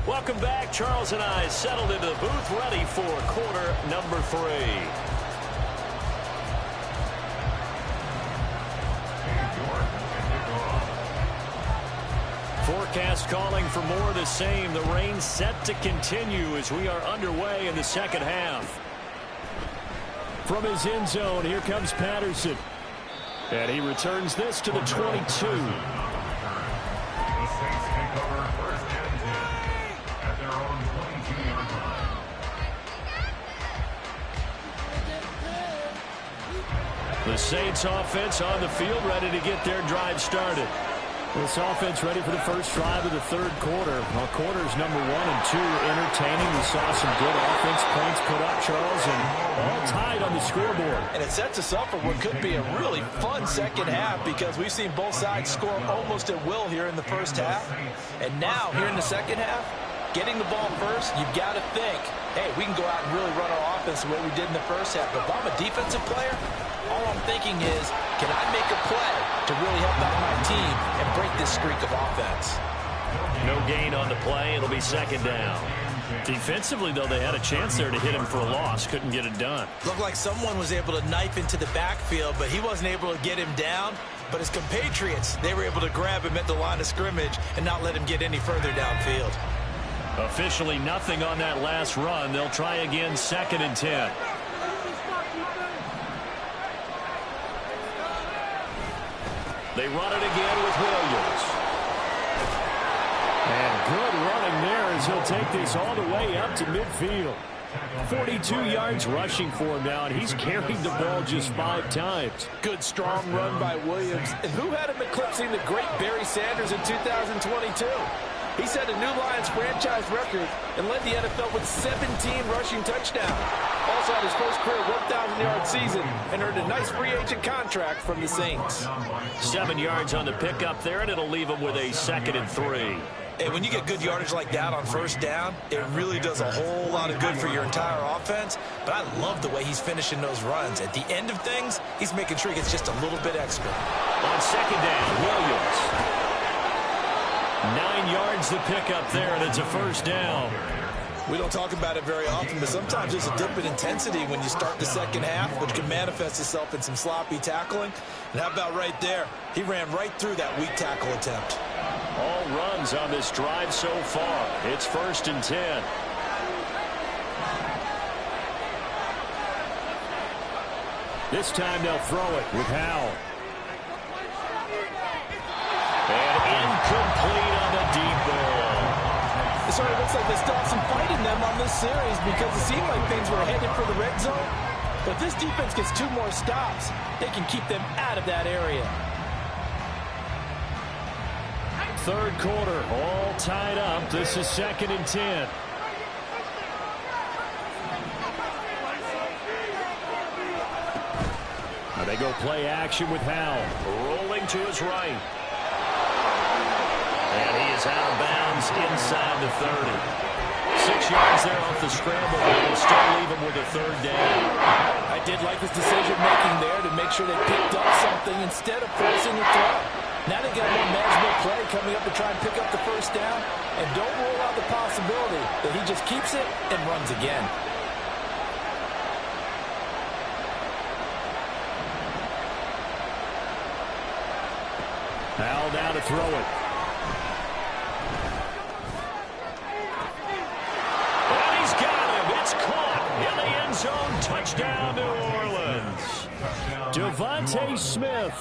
[SPEAKER 7] Welcome back. Charles and I settled into the booth, ready for quarter number 3. Forecast calling for more of the same. The rain set to continue as we are underway in the second half. From his end zone, here comes Patterson. And he returns this to the 22. The Saints offense on the field, ready to get their drive started. This offense ready for the first drive of the third quarter. Well, quarters number 1 and 2 entertaining. We saw some good offense points put up, Charles, and all tied on the scoreboard. And it sets us up for what could be a really fun second half because we've seen both sides score almost at will here in the first half. And now, here in the second half, getting the ball first, you've got to think, hey, we can go out and really run our offense the way we did in the first half. But if I'm a defensive player, all I'm thinking is, can I make a play to really help out my team and break this streak of offense? No gain on the play. It'll be second down. Defensively, though, they had a chance there to hit him for a loss. Couldn't get it done. Looked like someone was able to knife into the backfield, but he wasn't able to get him down. But his compatriots, they were able to grab him at the line of scrimmage and not let him get any further downfield. Officially nothing on that last run. They'll try again, 2nd and 10. They run it again with Williams. And good running there as he'll take this all the way up to midfield. 42 yards rushing for him now, and he's carried the ball just 5 times. Good, strong run by Williams. And who had him eclipsing the great Barry Sanders in 2022? He set a new Lions franchise record and led the NFL with 17 rushing touchdowns. Also had his first career 1,000-yard season and earned a nice free agent contract from the Saints. 7 yards on the pickup there, and it'll leave him with a 2nd and 3. And when you get good yardage like that on first down, it really does a whole lot of good for your entire offense. But I love the way he's finishing those runs. At the end of things, he's making sure he gets just a little bit extra. On second down, Williams. 9 yards the pickup there, and it's a first down. We don't talk about it very often, but sometimes there's a dip in intensity when you start the second half, which can manifest itself in some sloppy tackling. And how about right there? He ran right through that weak tackle attempt. All runs on this drive so far. It's 1st and 10. This time they'll throw it with Howell. And incomplete on the deep ball.
[SPEAKER 9] It sort of looks like they still have some fight in them on this series because it seemed like things were headed for the red zone. But this defense gets 2 more stops. They can keep them out of that area.
[SPEAKER 7] Third quarter, all tied up. This is 2nd and 10. Now they go play action with Howell. Rolling to his right. And he is out of bounds inside the 30. 6 yards there off the scramble, but it'll still leave him with a 3rd down.
[SPEAKER 9] I did like his decision-making there to make sure they picked up something instead of forcing the throw. Now they got a more manageable play coming up to try and pick up the 1st down, and don't rule out the possibility that he just keeps it and runs again.
[SPEAKER 7] Howell now to throw it. And he's got him. It's caught in the end zone. Touchdown, New Orleans. Devontae Smith.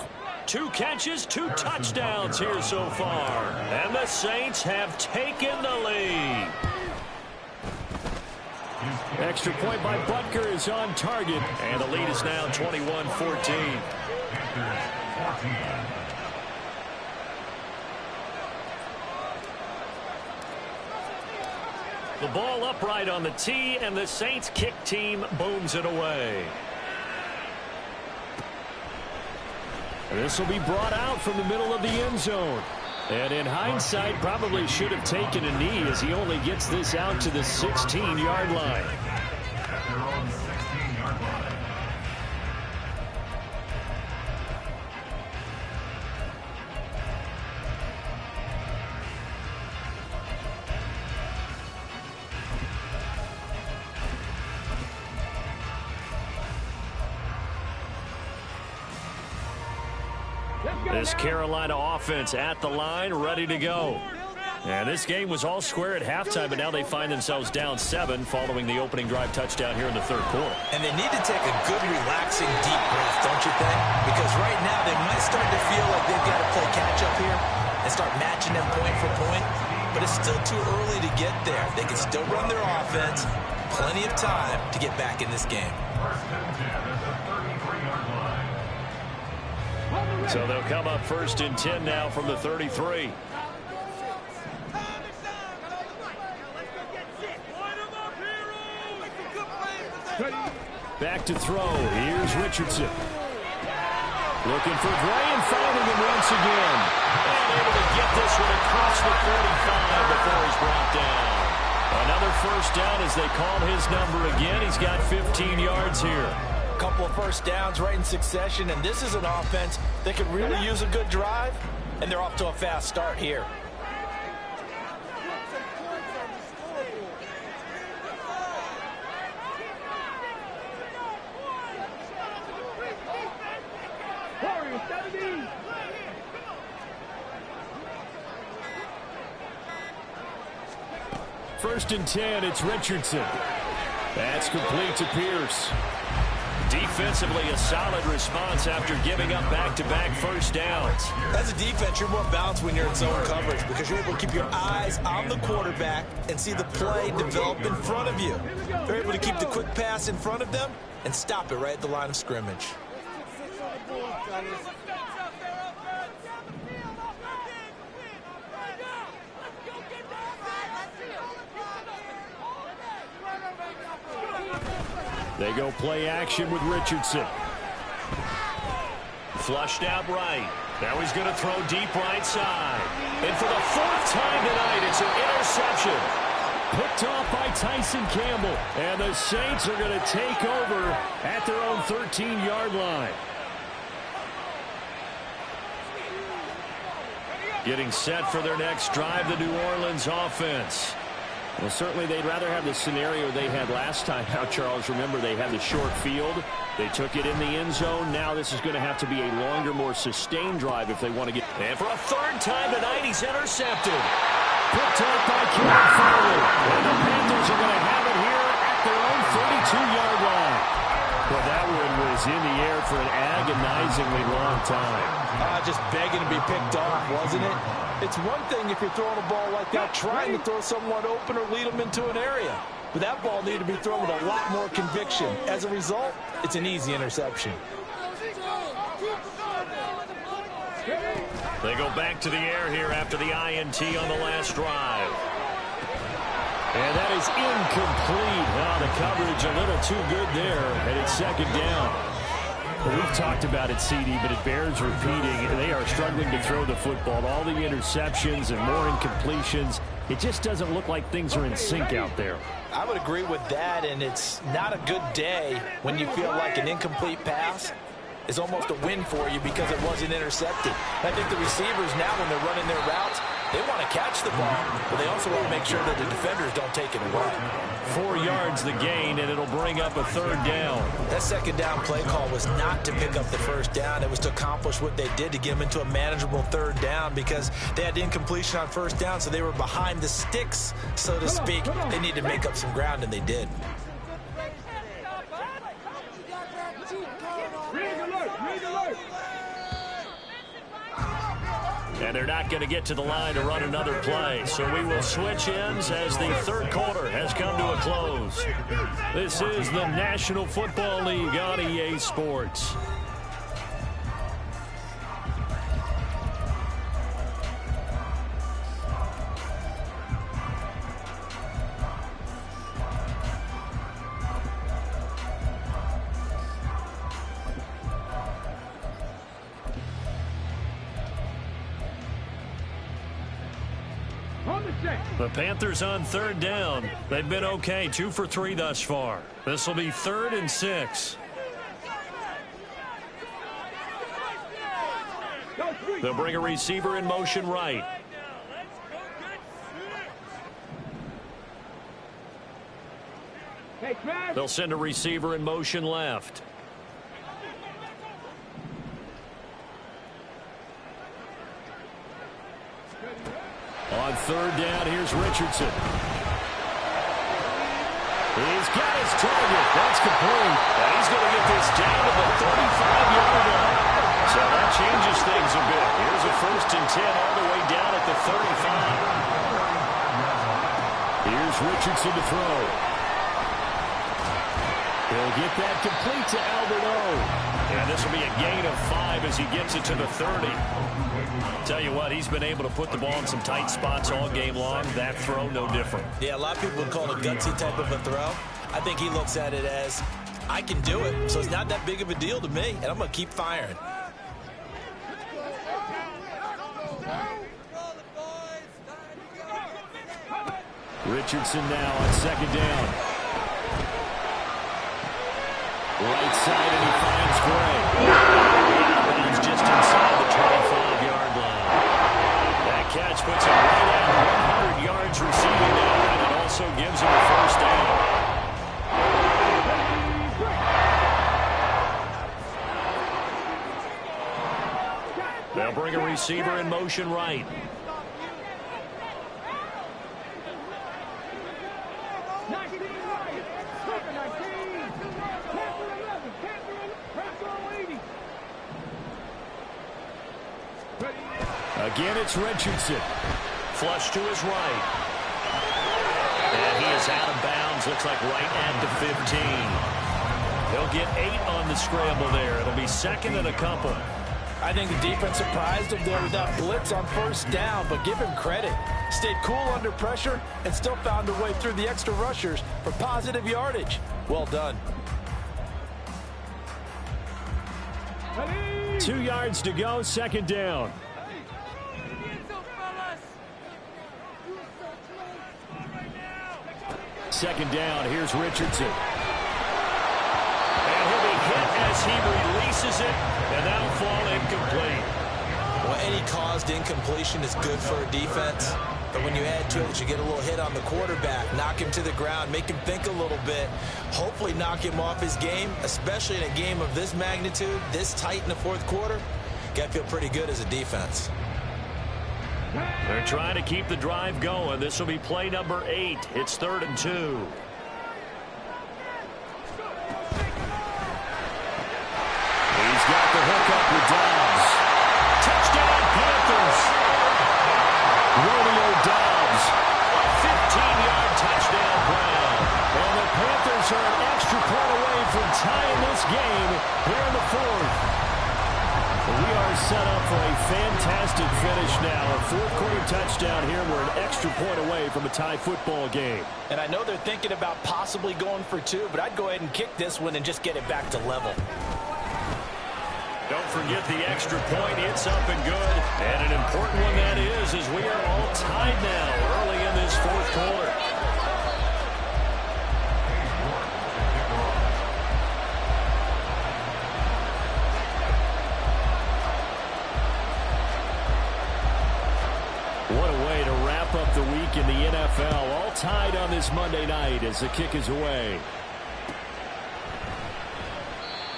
[SPEAKER 7] 2 catches, 2 touchdowns here so far. And the Saints have taken the lead. Extra point by Butker is on target. And the lead is now 21-14. The ball upright on the tee, and the Saints kick team booms it away. This will be brought out from the middle of the end zone. And in hindsight, probably should have taken a knee as he only gets this out to the 16-yard line. This Carolina offense at the line, ready to go. And this game was all square at halftime, but now they find themselves down 7 following the opening drive touchdown here in the 3rd quarter.
[SPEAKER 9] And they need to take a good, relaxing, deep breath, don't you think? Because right now they might start to feel like they've got to play catch-up here and start matching them point for point. But it's still too early to get there. They can still run their offense. Plenty of time to get back in this game.
[SPEAKER 7] So they'll come up 1st and 10 now from the 33. Back to throw. Here's Richardson. Looking for Gray and finding him once again. And able to get this one across the 45 before he's brought down. Another 1st down as they call his number again. He's got 15 yards here.
[SPEAKER 9] Couple of 1st downs right in succession, and this is an offense that could really use a good drive, and they're off to a fast start here.
[SPEAKER 7] First and 10, it's Richardson. That's complete to Pierce. Defensively, a solid response after giving up back-to-back 1st downs.
[SPEAKER 9] As a defense, you're more balanced when you're in zone coverage because you're able to keep your eyes on the quarterback and see the play develop in front of you. They're able to keep the quick pass in front of them and stop it right at the line of scrimmage.
[SPEAKER 7] They go play action with Richardson. Flushed out right. Now he's going to throw deep right side. And for the 4th time tonight, it's an interception. Picked off by Tyson Campbell. And the Saints are going to take over at their own 13-yard line. Getting set for their next drive, the New Orleans offense. Well, certainly they'd rather have the scenario they had last time. Now, Charles, remember, they had the short field. They took it in the end zone. Now this is going to have to be a longer, more sustained drive if they want to get... And for a 3rd time tonight, he's intercepted. Picked up by Kevin Farley. And the Panthers are going to have it here at their own 32-yard line. Well, that one was was in the air for an agonizingly long time.
[SPEAKER 11] Just begging to be picked off, wasn't it? It's one thing if you're throwing a ball like that, trying to throw someone open or lead them into an area. But that ball needed to be thrown with a lot more conviction. As a result, it's an easy interception.
[SPEAKER 7] They go back to the air here after the INT on the last drive. And that is incomplete. Now the coverage a little too good there, and it's second down. Well, we've talked about it, CD, but it bears repeating. They are struggling to throw the football. All the interceptions and more incompletions. It just doesn't look like things are in sync out there.
[SPEAKER 9] I would agree with that, and it's not a good day when you feel like an incomplete pass is almost a win for you because it wasn't intercepted. I think the receivers now, when they're running their routes, they want to catch the ball, but they also want to make sure that the defenders don't take it away.
[SPEAKER 7] 4 yards the gain, and it'll bring up a third down.
[SPEAKER 9] That second down play call was not to pick up the first down. It was to accomplish what they did to get them into a manageable third down because they had incompletion on first down, so they were behind the sticks, so to speak. They needed to make up some ground, and they did.
[SPEAKER 7] And they're not going to get to the line to run another play. So we will switch ends as the third quarter has come to a close. This is the National Football League on EA Sports. The Panthers on third down. They've been okay, 2 for 3 thus far. This will be 3rd and 6. They'll bring a receiver in motion right. They'll send a receiver in motion left. On third down, here's Richardson. He's got his target. That's complete. And he's going to get this down to the 35-yard line. So that changes things a bit. Here's a 1st and 10 all the way down at the 35. Here's Richardson to throw. He'll get that complete to Albert O. And this will be a gain of 5 as he gets it to the 30. Tell you what, he's been able to put the ball in some tight spots all game long. That throw, no different.
[SPEAKER 9] Yeah, a lot of people would call it a gutsy type of a throw. I think he looks at it as, I can do it, so it's not that big of a deal to me, and I'm going to keep firing.
[SPEAKER 7] Richardson now on second down. Right side, and he finds Gray. He's just inside the 25-yard line. That catch puts him right at 100 yards receiving now, and it also gives him a first down. They'll bring a receiver in motion right. Again, it's Richardson. Flush to his right. And he is out of bounds. Looks like right at the 15. He'll get 8 on the scramble there. It'll be 2nd and a couple.
[SPEAKER 11] I think the defense surprised him there with that blitz on first down, but give him credit. Stayed cool under pressure and still found a way through the extra rushers for positive yardage. Well done.
[SPEAKER 7] 2 yards to go, 2nd down. Second down, here's Richardson. And he'll be hit as he releases it, and that'll fall incomplete.
[SPEAKER 9] Well, any caused incompletion is good for a defense, but when you add to it, you get a little hit on the quarterback, knock him to the ground, make him think a little bit, hopefully knock him off his game, especially in a game of this magnitude, this tight in the 4th quarter. Got to feel pretty good as a defense.
[SPEAKER 7] They're trying to keep the drive going. This will be play number 8. It's 3rd and 2. this game here in the fourth. We are set up for a fantastic finish now. A fourth-quarter touchdown here. We're an extra point away from a tie football game.
[SPEAKER 9] And I know they're thinking about possibly going for two, but I'd go ahead and kick this one and just get it back to level.
[SPEAKER 7] Don't forget the extra point. It's up and good. And an important one that is, as we are all tied now early in this fourth quarter. What a way to wrap up the week in the NFL. All tied on this Monday night as the kick is away.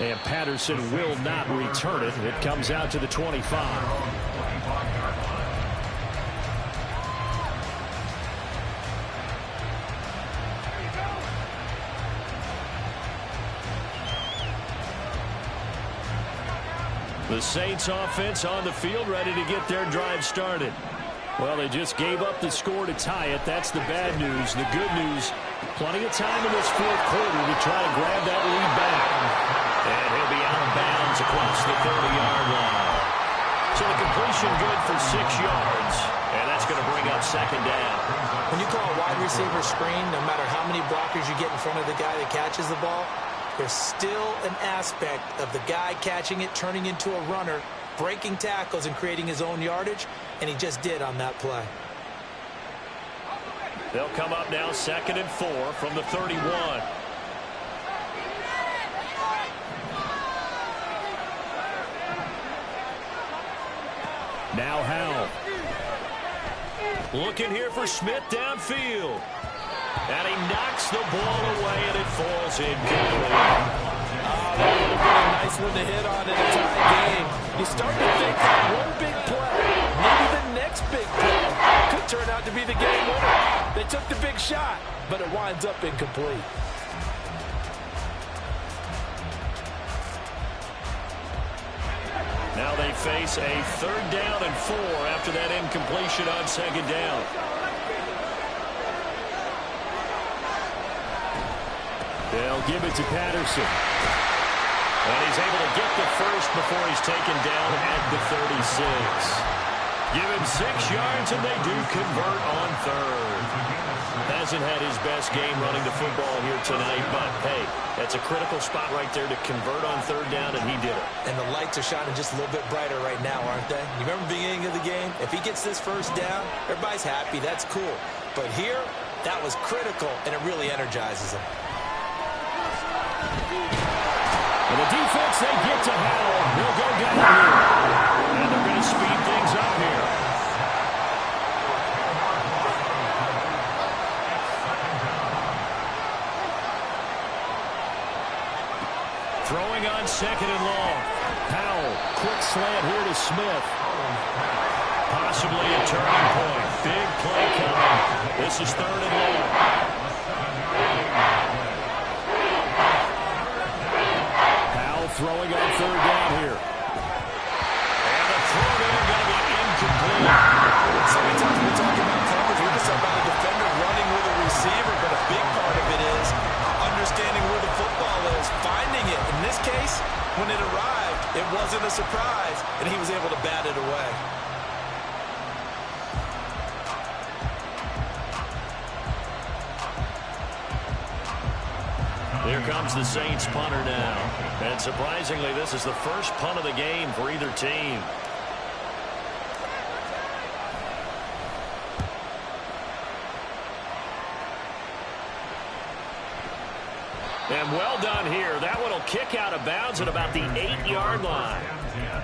[SPEAKER 7] And Patterson will not return it. It comes out to the 25. The Saints offense on the field, ready to get their drive started. Well, they just gave up the score to tie it. That's the bad news. The good news, plenty of time in this fourth quarter to try to grab that lead back. And he'll be out of bounds across the 30-yard line. So the completion good for 6 yards. And that's going to bring up second down.
[SPEAKER 9] When you call a wide receiver screen, no matter how many blockers you get in front of the guy that catches the ball, there's still an aspect of the guy catching it, turning into a runner, breaking tackles and creating his own yardage, and he just did on that play.
[SPEAKER 7] They'll come up now 2nd and 4 from the 31. Now Howell. Looking here for Smith downfield. And he knocks the ball away, and it falls incomplete.
[SPEAKER 9] That would have been a nice one to hit on in a tie game. You start to think that one big play, maybe the next big play, could turn out to be the game winner. They took the big shot, but it winds up incomplete.
[SPEAKER 7] Now they face a 3rd down and 4 after that incompletion on 2nd down. They'll give it to Patterson. And he's able to get the first before he's taken down at the 36. Give him 6 yards, and they do convert on 3rd. Hasn't had his best game running the football here tonight, but, hey, that's a critical spot right there to convert on 3rd down, and he did it.
[SPEAKER 9] And the lights are shining just a little bit brighter right now, aren't they? You remember the beginning of the game? If he gets this first down, everybody's happy. That's cool. But here, that was critical, and it really energizes him.
[SPEAKER 7] And the defense, they get to Howell. He'll go down here. And they're going to speed things up here. Throwing on 2nd and long. Howell, quick slant here to Smith. Possibly a turning point. Big play coming. This is 3rd and long. Throwing on 3rd down here. And the throw there going to be incomplete.
[SPEAKER 9] So many times we talk about coverage, we're just talking about a defender running with a receiver, but a big part of it is understanding where the football is, finding it. In this case, when it arrived, it wasn't a surprise, and he was able to bat it away.
[SPEAKER 7] Here comes the Saints punter now. And surprisingly, this is the first punt of the game for either team. And well done here. That one will kick out of bounds at about the 8-yard line.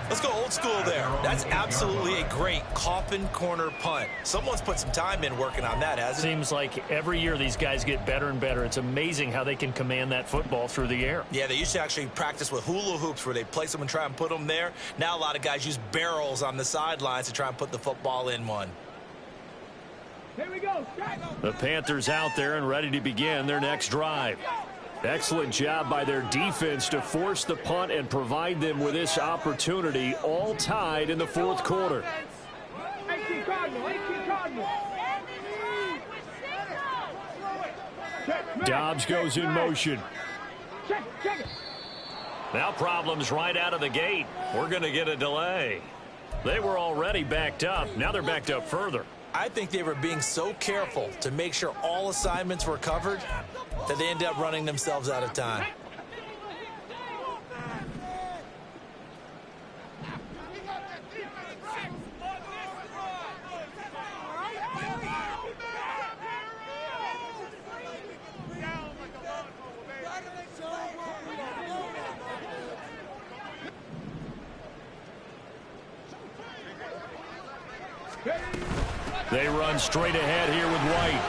[SPEAKER 9] Let's go old school there. That's absolutely a great coffin corner punt. Someone's put some time in working on that, hasn't it?
[SPEAKER 7] Seems like every year these guys get better and better. It's amazing how they can command that football through the air.
[SPEAKER 9] Yeah, they used to actually practice with hula hoops where they place them and try and put them there. Now a lot of guys use barrels on the sidelines to try and put the football in one.
[SPEAKER 8] Here we go.
[SPEAKER 7] The Panthers out there and ready to begin their next drive. Excellent job by their defense to force the punt and provide them with this opportunity, all tied in the fourth quarter. Dobbs goes in motion. Now problems right out of the gate. We're going to get a delay. They were already backed up. Now they're backed up further.
[SPEAKER 9] I think they were being so careful to make sure all assignments were covered that they ended up running themselves out of time.
[SPEAKER 7] They run straight ahead here with White.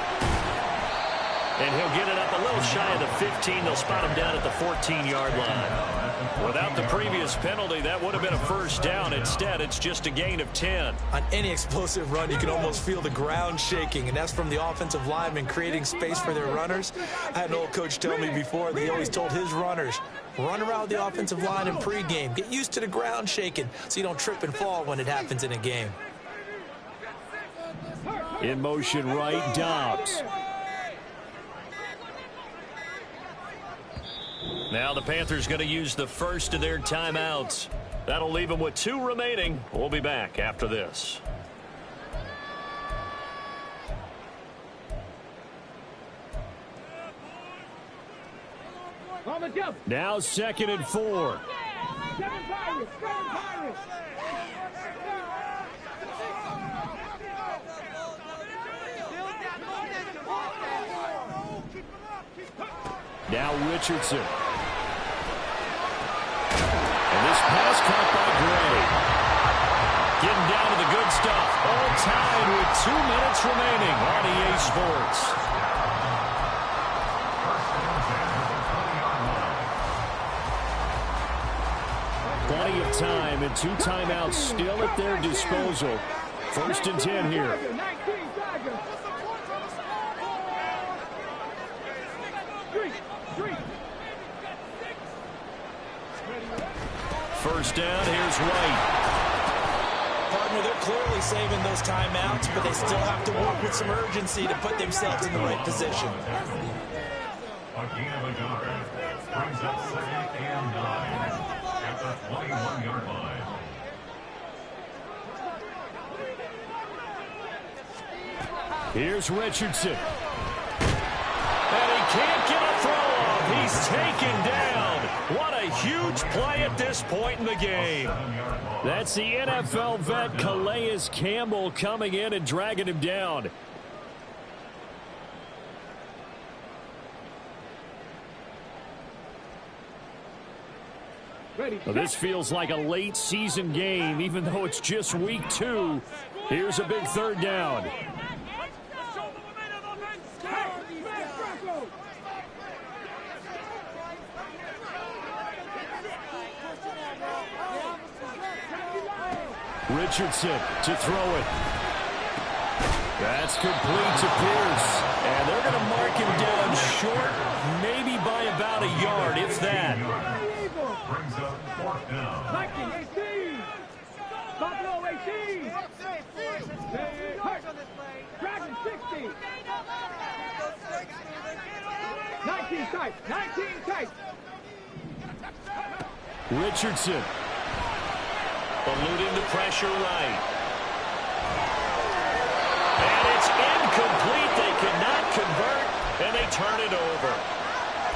[SPEAKER 7] And he'll get it up a little shy of the 15. They'll spot him down at the 14-yard line. Without the previous penalty, that would have been a first down. Instead, it's just a gain of 10.
[SPEAKER 9] On any explosive run, you can almost feel the ground shaking, and that's from the offensive linemen creating space for their runners. I had an old coach tell me before that he always told his runners, run around the offensive line in pregame. Get used to the ground shaking so you don't trip and fall when it happens in a game.
[SPEAKER 7] In motion right, Dobbs. Now the Panthers going to use the first of their timeouts. That'll leave them with 2 remaining. We'll be back after this. Now 2nd and 4. Now Richardson. And this pass caught by Gray. Getting down to the good stuff. All tied with 2 minutes remaining on EA Sports. Plenty of time and 2 timeouts still at their disposal. 1st and 10 here. First down, here's White.
[SPEAKER 9] Partner, they're clearly saving those timeouts, but they still have to work with some urgency to put themselves in the right position.
[SPEAKER 10] A gain of a yard brings up 2nd and 9 at the 21-yard line.
[SPEAKER 7] Here's Richardson. And he can't get a throw off. He's taken down. What a huge play at this point in the game. That's the NFL vet Calais Campbell coming in and dragging him down. Well, this feels like a late season game, even though it's just week 2. Here's a big 3rd down. Richardson to throw it. That's complete to Pierce. And they're going to mark him down short, maybe by about a yard, if that.
[SPEAKER 10] Brings up 4th down.
[SPEAKER 8] 19-18. Buffalo 18. Dragon 60. 19 tight. 19 tight.
[SPEAKER 7] Richardson. Eluding the pressure right. And it's incomplete. They cannot convert, and they turn it over.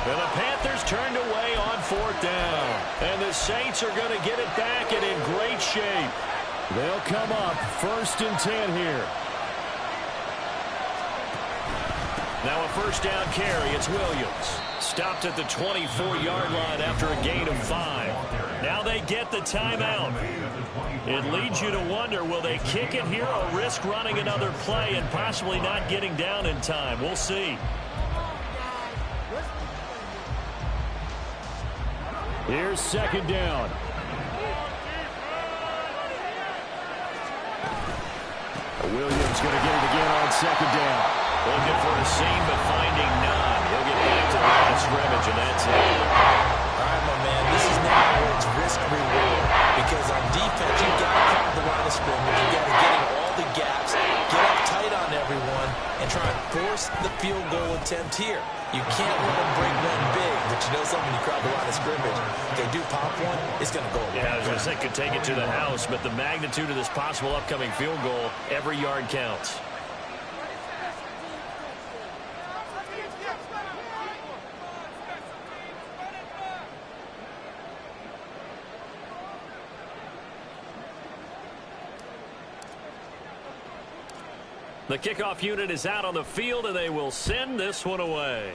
[SPEAKER 7] And the Panthers turned away on 4th down. And the Saints are going to get it back and in great shape. They'll come up 1st and 10 here. Now a 1st down carry. It's Williams. Stopped at the 24-yard line after a gain of 5. Now they get the timeout. It leads you to wonder, will they kick it here or risk running another play and possibly not getting down in time? We'll see. Here's 2nd down. Williams going to get it again on 2nd down. Looking for a seam, but finding none. He'll get back to the line of scrimmage, and that's it.
[SPEAKER 9] All right, my man, this is now where it's risk-reward. Because on defense, you've got to cover the line of scrimmage. You've got to get in all the gaps, get up tight on everyone, and try and force the field goal at attempt here. You can't let them break one big, but you know something, when you crowd the line of scrimmage, if they do pop one, it's going to go away.
[SPEAKER 7] Yeah, I was going to say could take it to the house, but the magnitude of this possible upcoming field goal, every yard counts. The kickoff unit is out on the field, and they will send this one away.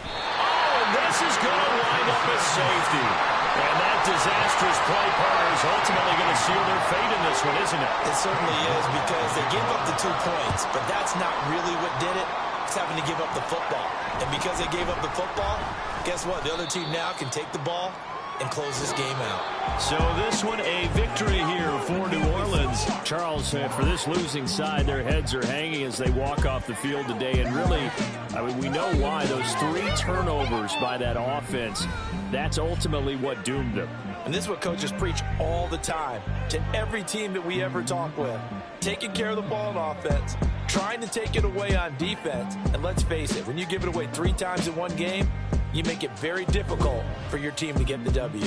[SPEAKER 7] Oh, and this is going to wind up as safety. And that disastrous play, partner, is ultimately going to seal their fate in this one, isn't it?
[SPEAKER 9] It certainly is, because they gave up the 2 points, but that's not really what did it. It's having to give up the football. And because they gave up the football, guess what? The other team now can take the ball and close this game out.
[SPEAKER 7] So this one a victory here for New Orleans. Charles, for this losing side, their heads are hanging as they walk off the field today. And really, I mean, we know why. Those 3 turnovers by that offense, that's ultimately what doomed them.
[SPEAKER 9] And this is what coaches preach all the time to every team that we ever talk with. Taking care of the ball on offense, trying to take it away on defense. And let's face it, when you give it away 3 times in one game, you make it very difficult for your team to get the W.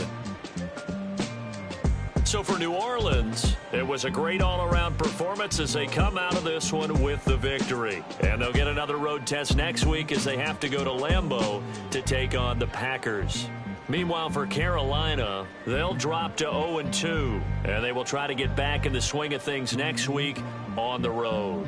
[SPEAKER 7] So for New Orleans, it was a great all-around performance as they come out of this one with the victory. And they'll get another road test next week as they have to go to Lambeau to take on the Packers. Meanwhile, for Carolina, they'll drop to 0-2, and they will try to get back in the swing of things next week on the road.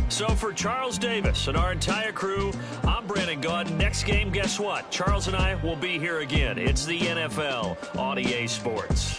[SPEAKER 7] So for Charles Davis and our entire crew, I'm Brandon Gaudin. Next game, guess what? Charles and I will be here again. It's the NFL on EA Sports.